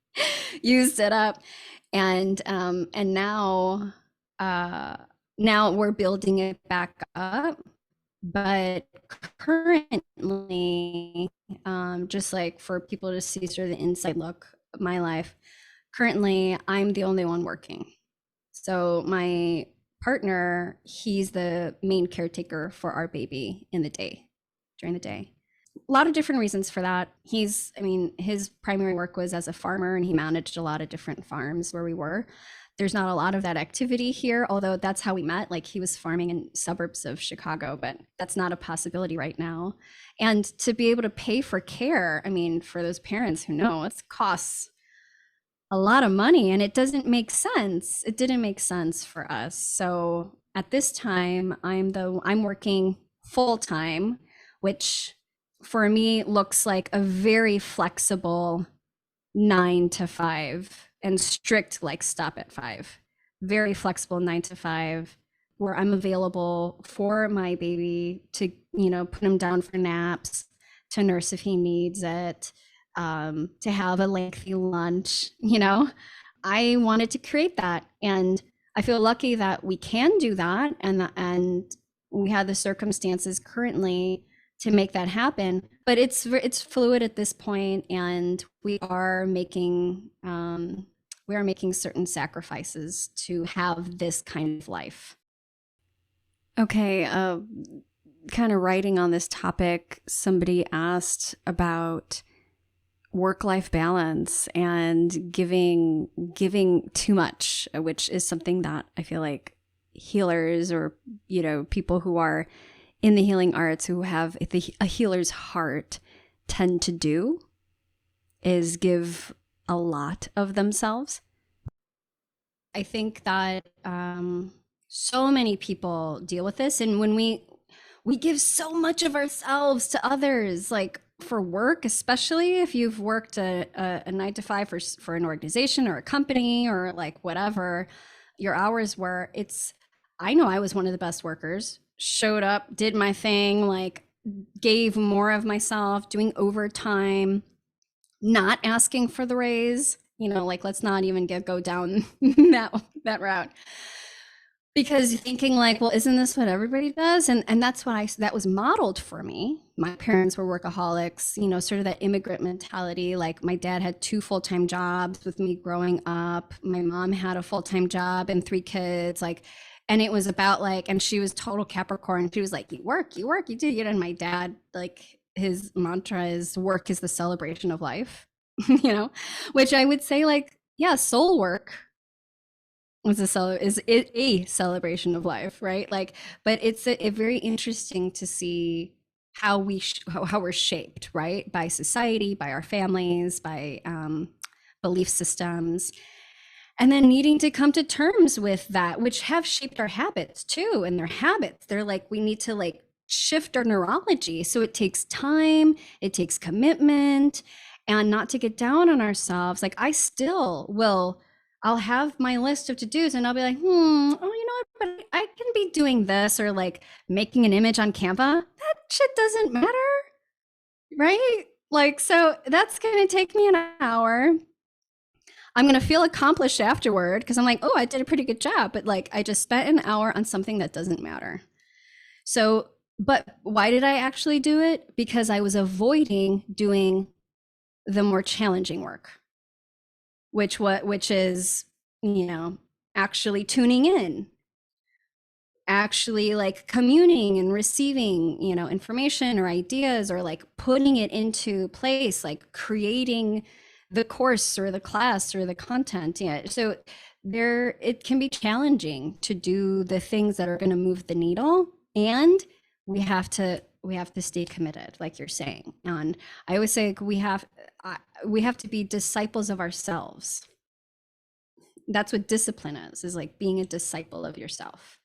used it up, and now we're building it back up. But currently, just like for people to see sort of the inside look of my life, currently I'm the only one working. So my partner, he's the main caretaker for our baby during the day. A lot of different reasons for that. His primary work was as a farmer, and he managed a lot of different farms where we were. There's not a lot of that activity here, although that's how we met. Like, he was farming in suburbs of Chicago, but that's not a possibility right now. And to be able to pay for care, I mean, for those parents who know, it costs a lot of money, and it doesn't make sense. It didn't make sense for us. So at this time, I'm working full time, which for me looks like a very flexible 9 to 5 and strict, like, stop at 5. Very flexible 9 to 5, where I'm available for my baby to, put him down for naps, to nurse if he needs it, to have a lengthy lunch. I wanted to create that, and I feel lucky that we can do that, and we have the circumstances currently to make that happen. But it's fluid at this point, and we are making certain sacrifices to have this kind of life. Okay, kind of writing on this topic, somebody asked about work-life balance and giving too much, which is something that I feel like healers, or people who are in the healing arts, who have a healer's heart, tend to do, is give a lot of themselves. I think that so many people deal with this, and when we give so much of ourselves to others, like for work, especially if you've worked a 9 to 5 for an organization or a company or like whatever your hours were. I know I was one of the best workers, showed up, did my thing, like gave more of myself, doing overtime, not asking for the raise, like, let's not even go down that route. Because thinking like, well, isn't this what everybody does? And that's what that was modeled for me. My parents were workaholics, sort of that immigrant mentality. Like, my dad had 2 full-time jobs with me growing up. My mom had a full-time job and 3 kids. Like, and it was about like, and she was total Capricorn. She was like, you work, you do. And my dad, like, his mantra is work is the celebration of life, which I would say, like, yeah, soul work is a celebration of life, right? Like, but it's a very interesting to see how we're shaped, right, by society, by our families, by belief systems, and then needing to come to terms with that, which have shaped our habits too. And they're like, we need to like shift our neurology. So it takes time, it takes commitment, and not to get down on ourselves. Like, I'll have my list of to-dos and I'll be like, what, but I can be doing this, or like making an image on Canva. That shit doesn't matter, right? Like, so that's going to take me an hour. I'm going to feel accomplished afterward because I'm like, oh, I did a pretty good job. But like, I just spent an hour on something that doesn't matter. So, but why did I actually do it? Because I was avoiding doing the more challenging work, which is, you know, actually tuning in, actually like communing and receiving, you know, information or ideas, or like putting it into place, like creating the course or the class or the content. Yeah. So there, it can be challenging to do the things that are going to move the needle, and we have to stay committed, like you're saying. And I always say, like, we have to be disciples of ourselves. That's what discipline is like being a disciple of yourself.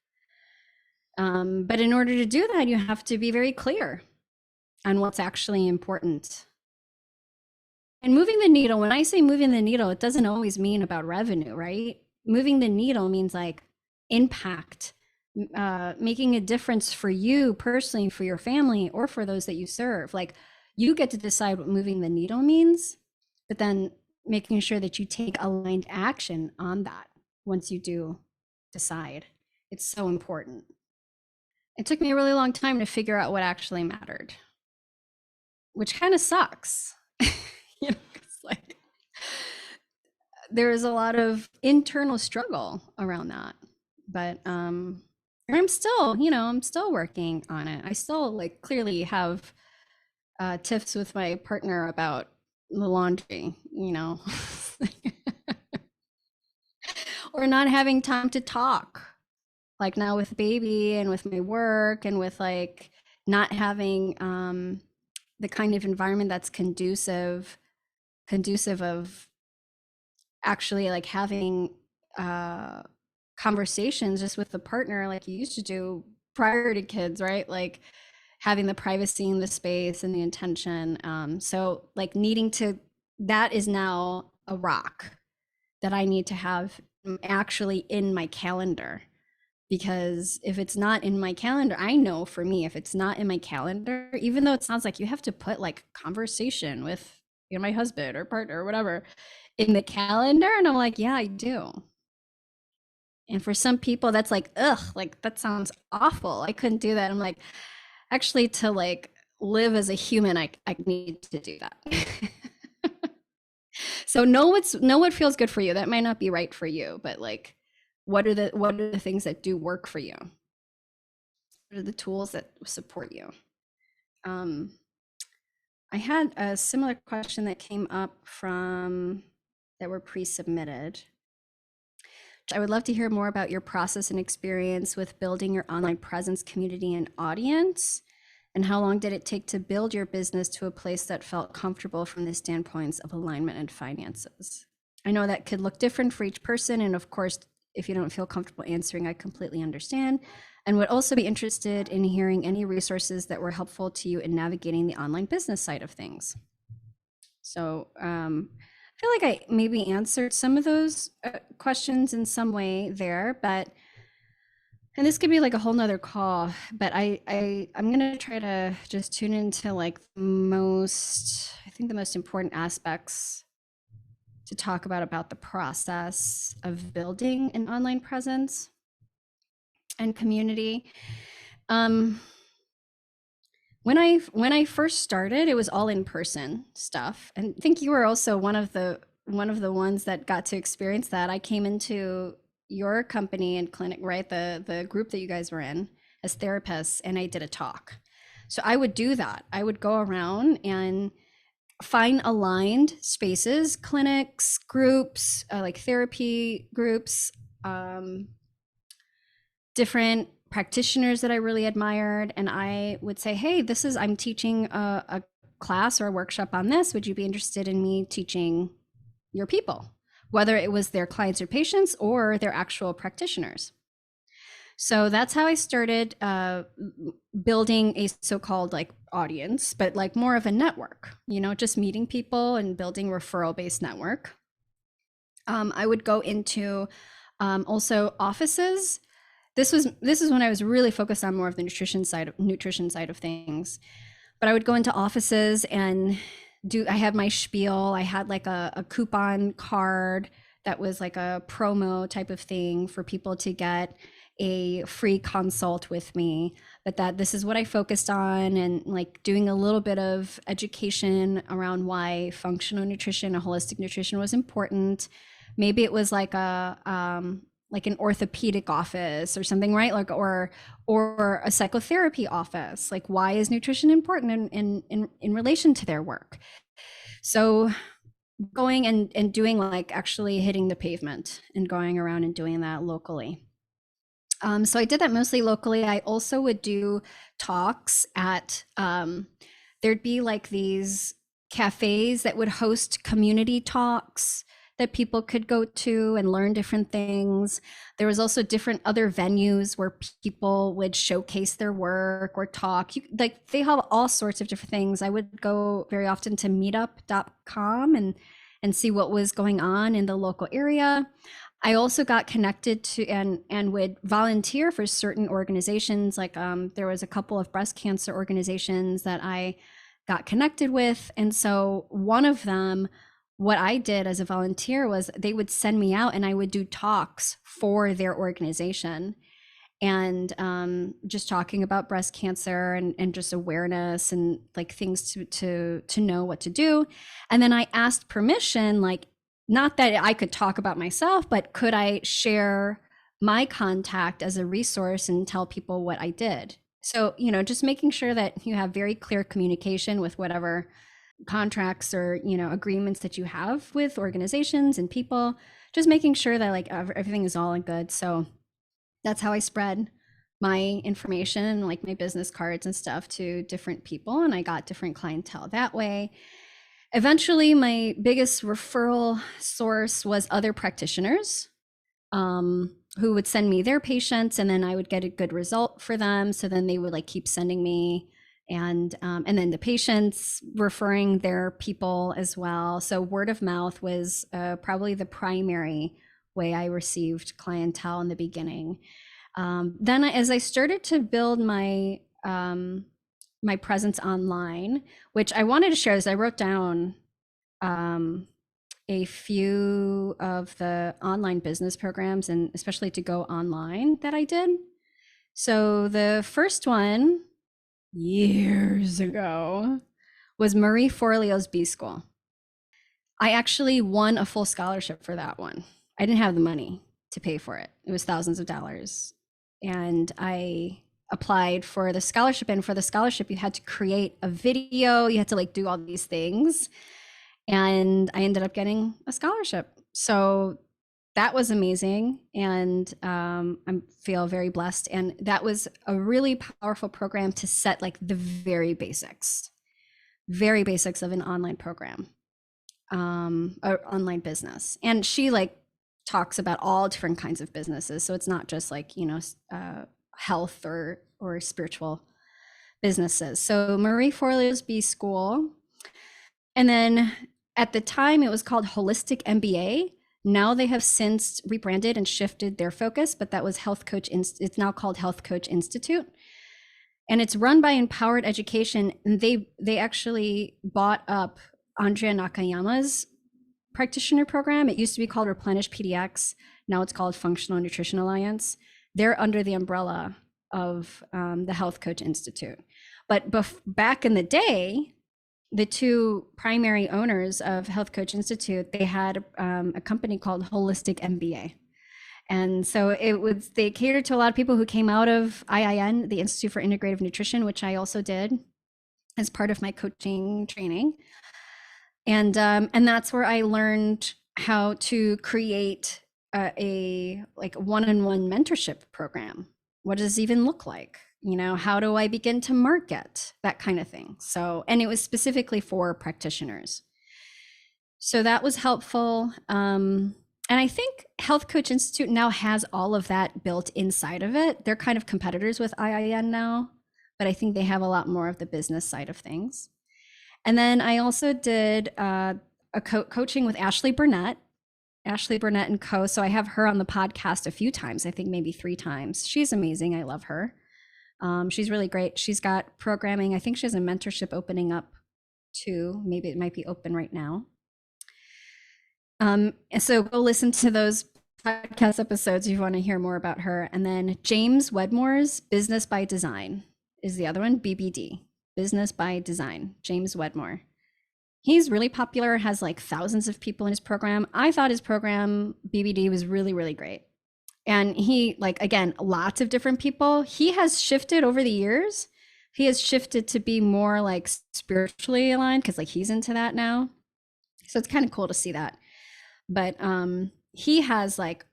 But in order to do that, you have to be very clear on what's actually important. And moving the needle, when I say moving the needle, it doesn't always mean about revenue, right? Moving the needle means like impact, making a difference for you personally, for your family, or for those that you serve. Like, you get to decide what moving the needle means, but then making sure that you take aligned action on that once you do decide. It's so important. It took me a really long time to figure out what actually mattered, which kind of sucks. You know, it's like there is a lot of internal struggle around that. But I'm still, you know, I'm still working on it. I still like clearly have tiffs with my partner about the laundry, you know, or not having time to talk. Like now with baby and with my work and with like not having the kind of environment that's conducive of actually like having conversations just with the partner like you used to do prior to kids, right? Like having the privacy in the space and the intention. So like needing to, that is now a rock that I need to have actually in my calendar. Because if it's not in my calendar, I know for me, if it's not in my calendar, even though it sounds like you have to put like conversation with, you know, my husband or partner or whatever in the calendar, and I'm like, yeah, I do. And for some people that's like, ugh, like that sounds awful, I couldn't do that. I'm like, actually, to like live as a human, I need to do that. So know what feels good for you. That might not be right for you, but like, what are the things that do work for you? What are the tools that support you? I had a similar question that came up from that were pre-submitted. I would love to hear more about your process and experience with building your online presence, community, and audience. And how long did it take to build your business to a place that felt comfortable from the standpoints of alignment and finances? I know that could look different for each person. And of course, if you don't feel comfortable answering, I completely understand. And would also be interested in hearing any resources that were helpful to you in navigating the online business side of things. So I feel like I maybe answered some of those questions in some way there, but, and this could be like a whole nother call, but I'm gonna try to just tune into like I think the most important aspects to talk about the process of building an online presence and community. When I first started, it was all in person stuff, and I think you were also one of the ones that got to experience that. I came into your company and clinic, right? The group that you guys were in as therapists, and I did a talk. So I would do that. I would go around and find aligned spaces, clinics, groups, like therapy groups, different practitioners that I really admired. And I would say, hey, I'm teaching a class or a workshop on this. Would you be interested in me teaching your people? Whether it was their clients or patients or their actual practitioners. So that's how I started building a so-called like audience, but like more of a network, you know, just meeting people and building referral-based network. I would go into also offices. This is when I was really focused on more of the nutrition side of things. But I would go into offices and I had my spiel. I had like a coupon card that was like a promo type of thing for people to get. a free consult with me, but that this is what I focused on, and like doing a little bit of education around why functional nutrition and holistic nutrition was important. Maybe it was like an orthopedic office or something, right? Like, or a psychotherapy office. Like, why is nutrition important in relation to their work? So going and doing, like, actually hitting the pavement and going around and doing that locally. So I did that mostly locally. I also would do talks at, there'd be like these cafes that would host community talks that people could go to and learn different things. There was also different other venues where people would showcase their work or talk. Like, they have all sorts of different things. I would go very often to meetup.com and see what was going on in the local area. I also got connected to and would volunteer for certain organizations. Like, there was a couple of breast cancer organizations that I got connected with. And so one of them, what I did as a volunteer was they would send me out and I would do talks for their organization, and just talking about breast cancer and just awareness and like things to know what to do. And then I asked permission, like, not that I could talk about myself, but could I share my contact as a resource and tell people what I did? So, just making sure that you have very clear communication with whatever contracts or, agreements that you have with organizations and people, just making sure that like everything is all in good. So that's how I spread my information, like my business cards and stuff, to different people, and I got different clientele that way. Eventually, my biggest referral source was other practitioners, who would send me their patients, and then I would get a good result for them. So then they would like keep sending me, and then the patients referring their people as well. So word of mouth was probably the primary way I received clientele in the beginning. Then as I started to build my my presence online, which I wanted to share this, I wrote down a few of the online business programs, and especially to go online, that I did. So the first one years ago was Marie Forleo's B School. I actually won a full scholarship for that one. I didn't have the money to pay for it. It was thousands of dollars. And I applied for the scholarship, and for the scholarship you had to create a video, you had to like do all these things, and I ended up getting a scholarship. So that was amazing, and I feel very blessed. And that was a really powerful program to set like the very basics of an online program, or online business. And she like talks about all different kinds of businesses, so it's not just like health or spiritual businesses. So Marie Forleo's B School, and then at the time it was called Holistic MBA. Now they have since rebranded and shifted their focus, but that was Health Coach. It's now called Health Coach Institute, and it's run by Empowered Education. And they actually bought up Andrea Nakayama's practitioner program. It used to be called Replenish PDX. Now it's called Functional Nutrition Alliance. They're under the umbrella of the Health Coach Institute. But back in the day, the two primary owners of Health Coach Institute, they had a company called Holistic MBA. And so they catered to a lot of people who came out of IIN, the Institute for Integrative Nutrition, which I also did as part of my coaching training. And that's where I learned how to create a like one-on-one mentorship program. What does it even look like? How do I begin to market, that kind of thing? So, and it was specifically for practitioners. So that was helpful. And I think Health Coach Institute now has all of that built inside of it. They're kind of competitors with IIN now, but I think they have a lot more of the business side of things. And then I also did a coaching with Ashley Burnett and Co. So I have her on the podcast a few times, I think maybe 3 times. She's amazing. I love her. She's really great. She's got programming. I think she has a mentorship opening up too. Maybe it might be open right now. So go listen to those podcast episodes if you want to hear more about her. And then James Wedmore's Business by Design is the other one, BBD, Business by Design, James Wedmore. He's really popular, has like thousands of people in his program. I thought his program, BBD, was really, really great. And he, like, again, lots of different people. He has shifted over the years. He has shifted to be more like spiritually aligned because like he's into that now. So it's kind of cool to see that. But he has like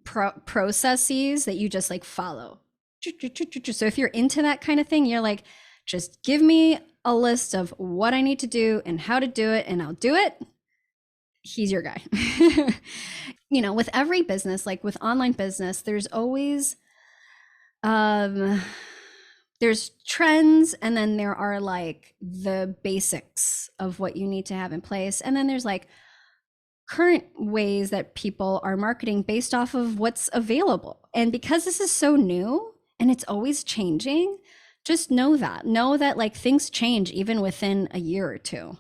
processes that you just like follow. So if you're into that kind of thing, you're like, just give me a list of what I need to do and how to do it, and I'll do it. He's your guy. You know, with every business, like with online business, there's always there's trends, and then there are like the basics of what you need to have in place, and then there's like current ways that people are marketing based off of what's available. And because this is so new and it's always changing, just know that like things change even within a year or two.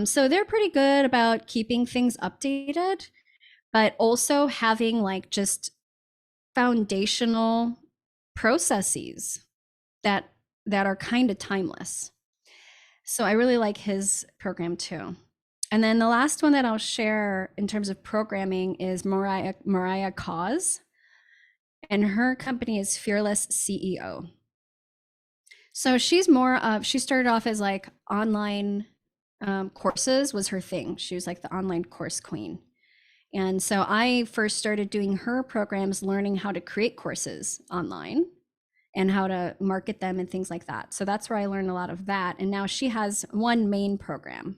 So they're pretty good about keeping things updated, but also having like just foundational processes that are kind of timeless. So I really like his program too. And then the last one that I'll share in terms of programming is Mariah Cause, and her company is Fearless CEO. So she's more of, she started off as like online courses was her thing. She was like the online course queen. And so I first started doing her programs, learning how to create courses online and how to market them and things like that. So that's where I learned a lot of that. And now she has one main program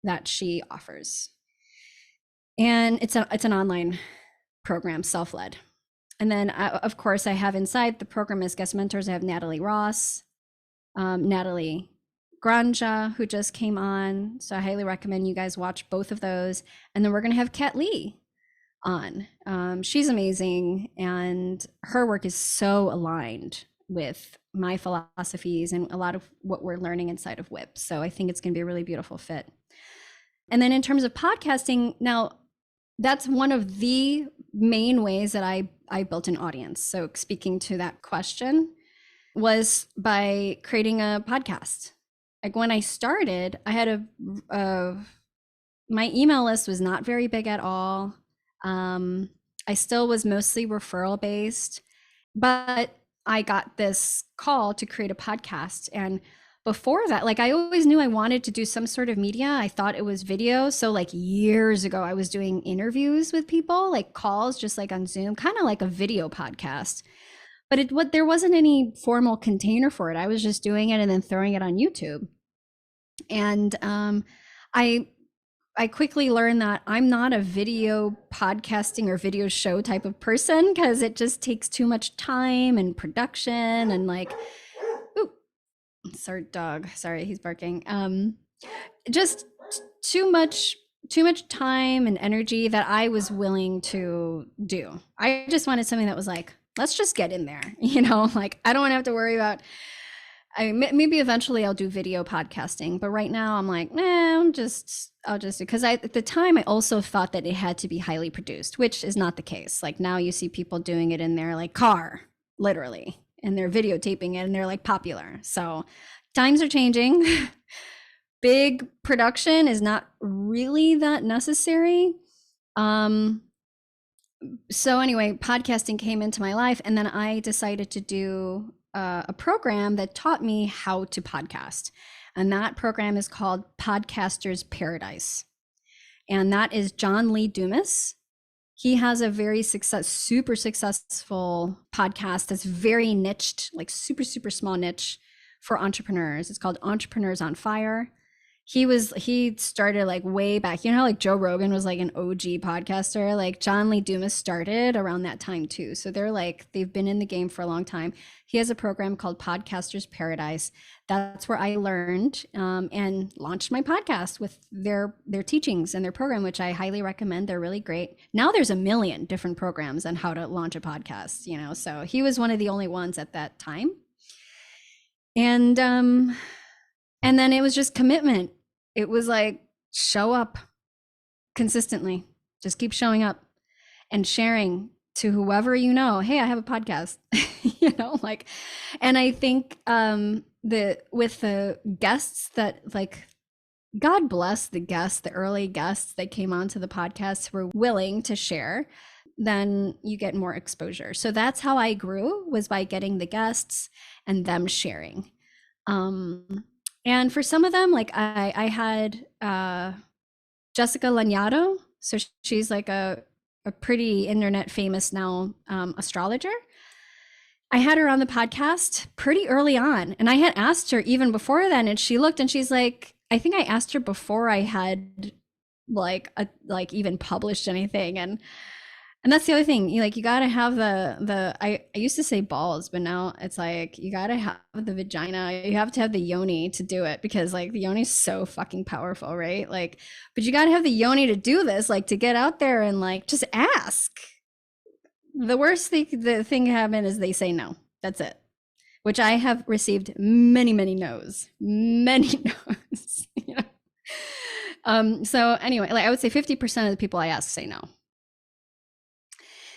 that she offers. And it's an online program, self-led. And then of course I have inside the program as guest mentors, I have Natalie Ross, Natalie Granja, who just came on. So I highly recommend you guys watch both of those. And then we're gonna have Kat Lee on. She's amazing, and her work is so aligned with my philosophies and a lot of what we're learning inside of WIP. So I think it's gonna be a really beautiful fit. And then in terms of podcasting, now that's one of the main ways that I built an audience. So speaking to that question was by creating a podcast. Like when I started, I had my email list was not very big at all. I still was mostly referral based, but I got this call to create a podcast. And before that, like I always knew I wanted to do some sort of media. I thought it was video. So like years ago, I was doing interviews with people, like calls, just like on Zoom, kind of like a video podcast. But there wasn't any formal container for it. I was just doing it and then throwing it on YouTube. And I quickly learned that I'm not a video podcasting or video show type of person, because it just takes too much time and production and like, ooh, sorry, dog. Sorry, he's barking. Just too much time and energy that I was willing to do. I just wanted something that was like, let's just get in there, you know, like I don't want to have to worry about, maybe eventually I'll do video podcasting, but right now I'm like, I'll just do, because at the time I also thought that it had to be highly produced, which is not the case. Like now you see people doing it in their like car, literally, and they're videotaping it and they're like popular. So times are changing. Big production is not really that necessary. So anyway, podcasting came into my life, and then I decided to do a program that taught me how to podcast. And that program is called Podcaster's Paradise. And that is John Lee Dumas. He has a very super successful podcast that's very niched, like super, super small niche for entrepreneurs. It's called Entrepreneurs on Fire. He started like way back, you know how like Joe Rogan was like an OG podcaster, like John Lee Dumas started around that time too. So they've been in the game for a long time. He has a program called Podcaster's Paradise. That's where I learned and launched my podcast with their teachings and their program, which I highly recommend. They're really great. Now there's a million different programs on how to launch a podcast, you know, so he was one of the only ones at that time. And then it was just commitment. It was like, show up consistently, just keep showing up. and sharing to whoever you know, hey, I have a podcast, you know, like, and I think with the guests that like, God bless the guests, the early guests that came onto the podcast who were willing to share, then you get more exposure. So that's how I grew, was by getting the guests and them sharing. And for some of them, like I had Jessica Lanyado. So she's like a pretty internet famous now astrologer. I had her on the podcast pretty early on, and I had asked her even before then, and she looked and she's like, I think I asked her before I had like even published anything, and that's the other thing. You gotta have I used to say balls, but now it's like you gotta have the vagina. You have to have the yoni to do it, because like the yoni is so fucking powerful, right? Like, but you gotta have the yoni to do this, like to get out there and like just ask. The worst thing, the thing happen is they say no. That's it. Which I have received many, many no's, many no's. You know? So anyway, like I would say 50% of the people I ask say no.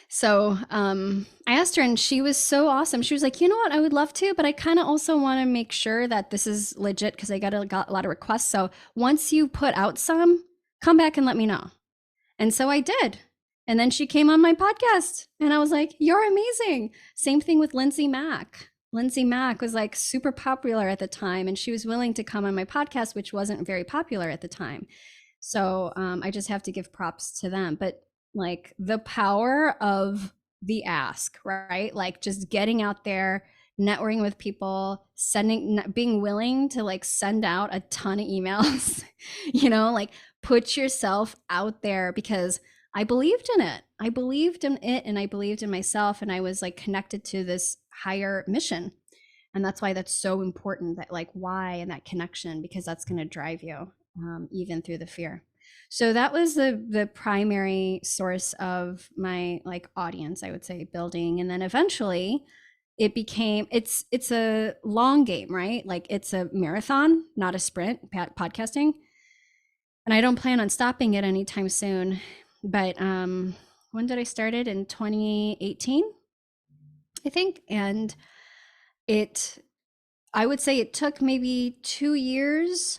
So I asked her, and she was so awesome. She was like, you know what, I would love to, but I kind of also want to make sure that this is legit, because I got a lot of requests. So once you put out some, come back and let me know. And so I did. And then she came on my podcast, and I was like, you're amazing. Same thing with Lindsay Mack. Lindsay Mack was like super popular at the time, and she was willing to come on my podcast, which wasn't very popular at the time. So I just have to give props to them. But like the power of the ask, right? Like just getting out there, networking with people, being willing to like send out a ton of emails, you know, like put yourself out there, because I believed in it. I believed in it, and I believed in myself, and I was like connected to this higher mission. And that's why that's so important, that like why and that connection, because that's going to drive you even through the fear. So that was the primary source of my like audience, I would say, building. And then eventually it became, it's a long game, right? Like it's a marathon, not a sprint, podcasting. And I don't plan on stopping it anytime soon. But when did I start it? In 2018, I think. And I would say it took maybe 2 years,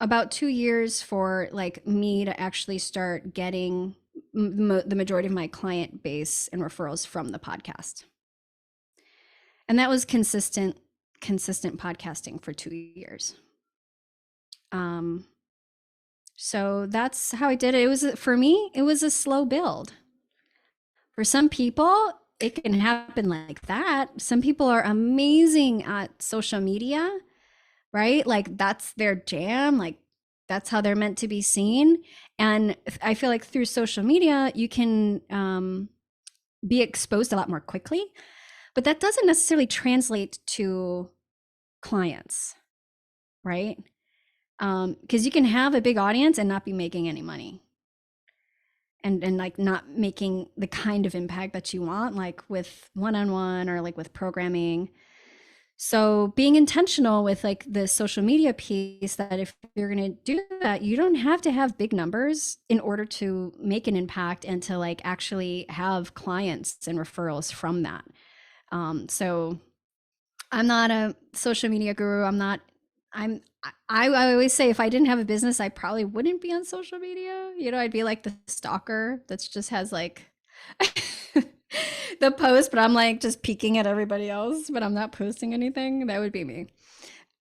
about 2 years, for like me to actually start getting the majority of my client base and referrals from the podcast. And that was consistent podcasting for 2 years. So that's how I did it. It was, for me, it was a slow build. For some people, it can happen like that. Some people are amazing at social media, right? Like that's their jam. Like that's how they're meant to be seen. And I feel like through social media, you can be exposed a lot more quickly, but that doesn't necessarily translate to clients, right? Because you can have a big audience and not be making any money, and like not making the kind of impact that you want, like with one-on-one or like with programming. So being intentional with like the social media piece, that if you're going to do that, you don't have to have big numbers in order to make an impact and to like actually have clients and referrals from that. So I'm not a social media guru. I always say, if I didn't have a business, I probably wouldn't be on social media. You know, I'd be like the stalker that just has like the post, but I'm like just peeking at everybody else, but I'm not posting anything. That would be me.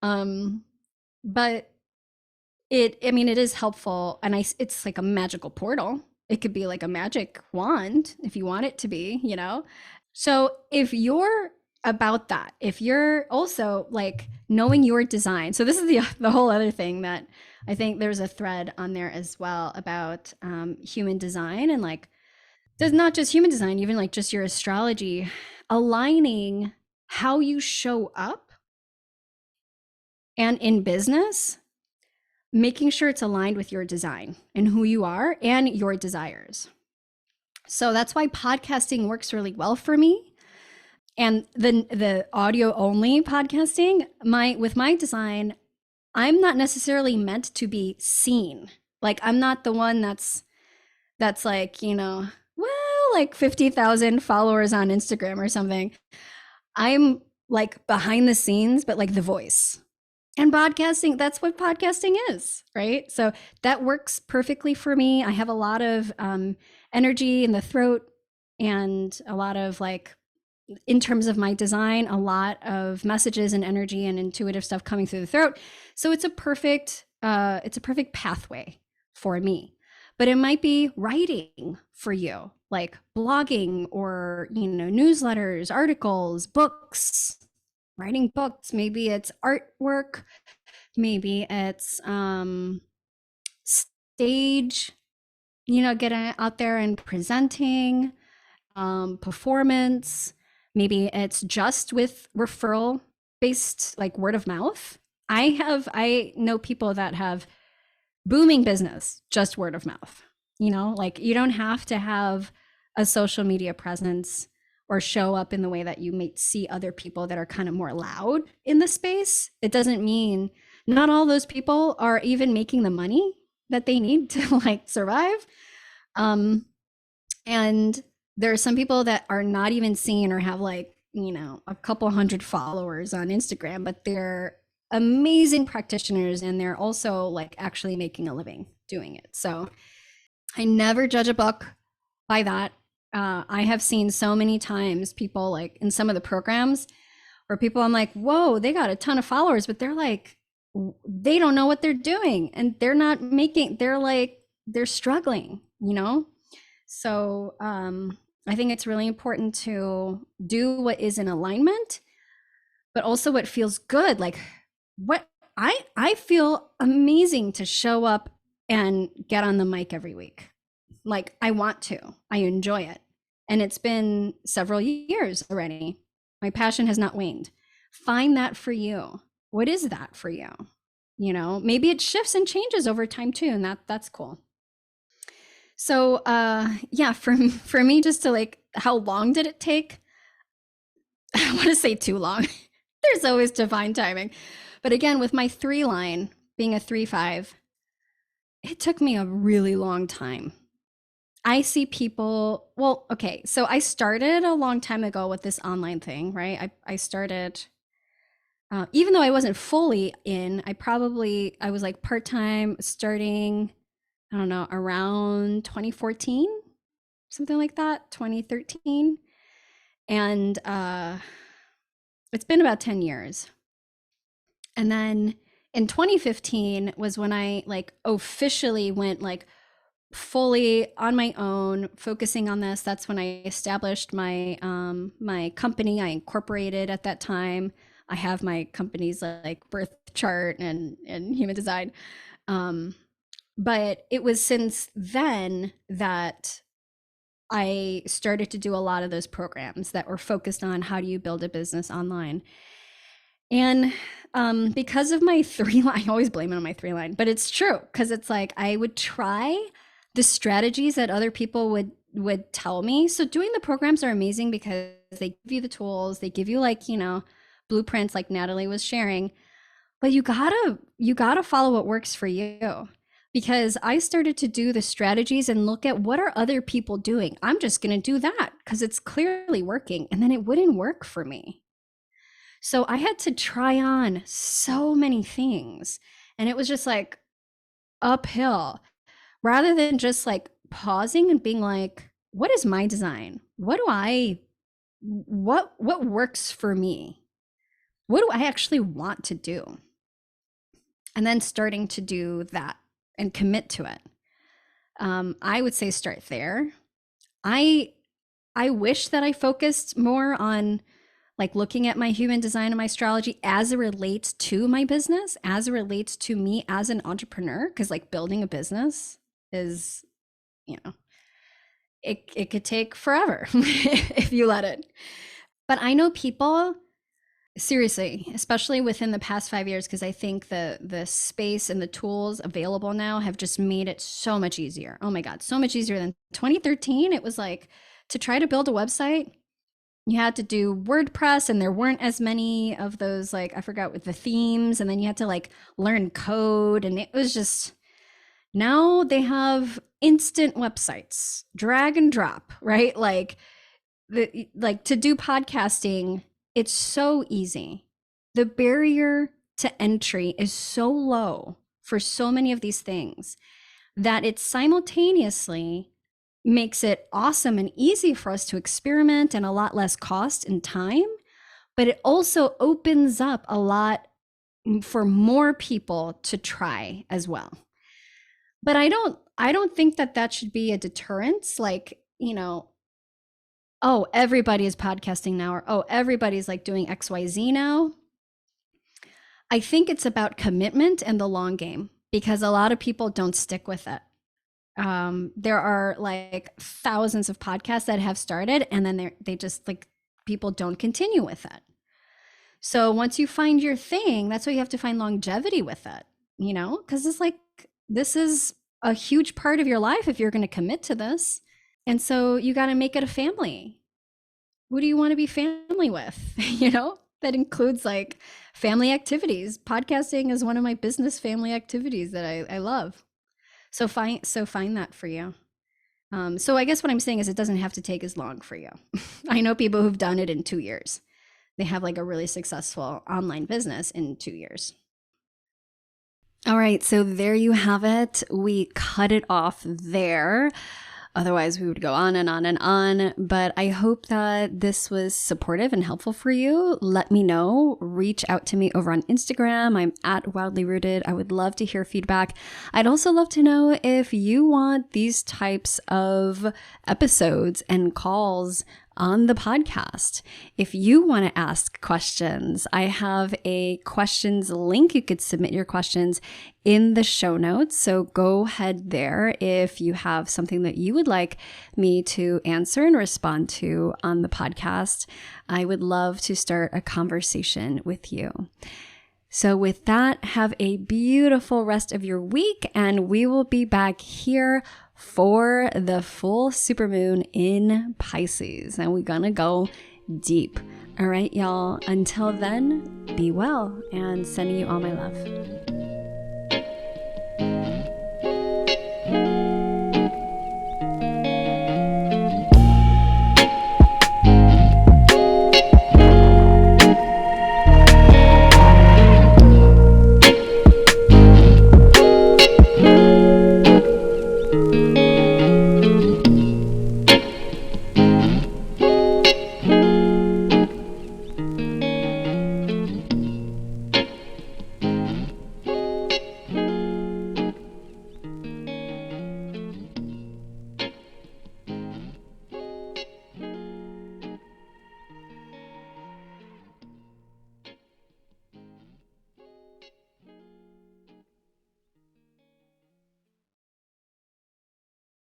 But it is helpful, and it's like a magical portal. It could be like a magic wand if you want it to be, you know? So if you're about that, if you're also like knowing your design, so this is the whole other thing that I think there's a thread on there as well about human design, and like there's not just human design, even like just your astrology, aligning how you show up and in business, making sure it's aligned with your design and who you are and your desires. So that's why podcasting works really well for me. And the audio only podcasting, with my design, I'm not necessarily meant to be seen. Like I'm not the one that's like, you know, like 50,000 followers on Instagram or something. I'm like behind the scenes, but like the voice. And podcasting, that's what podcasting is, right? So that works perfectly for me. I have a lot of energy in the throat and a lot of like, in terms of my design, a lot of messages and energy and intuitive stuff coming through the throat. So it's a perfect pathway for me. But it might be writing for you, like blogging or, newsletters, articles, books, writing books. Maybe it's artwork, maybe it's stage, getting out there and presenting, performance. Maybe it's just with referral based, like word of mouth. I know people that have booming business, just word of mouth. Like you don't have to have a social media presence or show up in the way that you might see other people that are kind of more loud in the space. It doesn't mean not all those people are even making the money that they need to like survive. And there are some people that are not even seen or have like, a couple hundred followers on Instagram, but they're amazing practitioners and they're also like actually making a living doing it. So I never judge a book by that. I have seen so many times people like in some of the programs where people, I'm like, whoa, they got a ton of followers, but they're like, they don't know what they're doing and they're not making, they're struggling, So I think it's really important to do what is in alignment, but also what feels good. Like what I feel amazing to show up and get on the mic every week. Like I want to, I enjoy it. And it's been several years already. My passion has not waned. Find that for you. What is that for you? Maybe it shifts and changes over time too. And that's cool. So yeah, for me, just to like, how long did it take? I want to say too long. There's always divine timing. But again, with my 3 line being a 3/5, it took me a really long time. I see people, well, okay, so I started a long time ago with this online thing, right? I started, even though I wasn't fully in, I was like part-time starting, I don't know, around 2014, something like that, 2013. And it's been about 10 years. And then in 2015 was when I like officially went like fully on my own, focusing on this. That's when I established my my company. I incorporated at that time. I have my company's like birth chart and human design. But it was since then that I started to do a lot of those programs that were focused on how do you build a business online. And because of my 3 line, I always blame it on my 3 line, but it's true because it's like I would try the strategies that other people would tell me. So doing the programs are amazing because they give you the tools, they give you like, blueprints like Natalie was sharing, but you gotta follow what works for you. Because I started to do the strategies and look at what are other people doing. I'm just going to do that because it's clearly working. And then it wouldn't work for me. So I had to try on so many things. And it was just like uphill rather than just like pausing and being like, what is my design? What works for me? What do I actually want to do? And then starting to do that and commit to it. I would say start there. I wish that I focused more on like looking at my human design and my astrology as it relates to my business, as it relates to me as an entrepreneur, because like building a business is, it could take forever if you let it. But I know people, seriously, especially within the past 5 years, because I think the space and the tools available now have just made it so much easier. Oh my God, so much easier than 2013. It was like to try to build a website, you had to do WordPress and there weren't as many of those, like, I forgot with the themes. And then you had to like learn code and it was just, Now they have instant websites, drag and drop, right? Like to do podcasting, it's so easy. The barrier to entry is so low for so many of these things that it simultaneously makes it awesome and easy for us to experiment and a lot less cost and time, but it also opens up a lot for more people to try as well. But I don't think that should be a deterrence, like, oh, everybody is podcasting now, or oh, everybody's like doing XYZ now. I think it's about commitment and the long game, because a lot of people don't stick with it. There are like thousands of podcasts that have started and then they just like, people don't continue with it. So once you find your thing, that's why you have to find longevity with it, because it's like, this is a huge part of your life if you're going to commit to this. And so you got to make it a family. Who do you want to be family with? That includes like family activities. Podcasting is one of my business family activities that I love. So find that for you. So I guess what I'm saying is it doesn't have to take as long for you. I know people who've done it in 2 years. They have like a really successful online business in 2 years. All right, so there you have it. We cut it off there. Otherwise, we would go on and on and on. But I hope that this was supportive and helpful for you. Let me know. Reach out to me over on Instagram. I'm at Wildly Rooted. I would love to hear feedback. I'd also love to know if you want these types of episodes and calls on the podcast. If you want to ask questions, I have a questions link. You could submit your questions in the show notes. So go ahead there if you have something that you would like me to answer and respond to on the podcast. I would love to start a conversation with you. So with that, have a beautiful rest of your week, and we will be back here for the full supermoon in Pisces. And we're gonna go deep. All right, y'all. Until then, be well, and sending you all my love.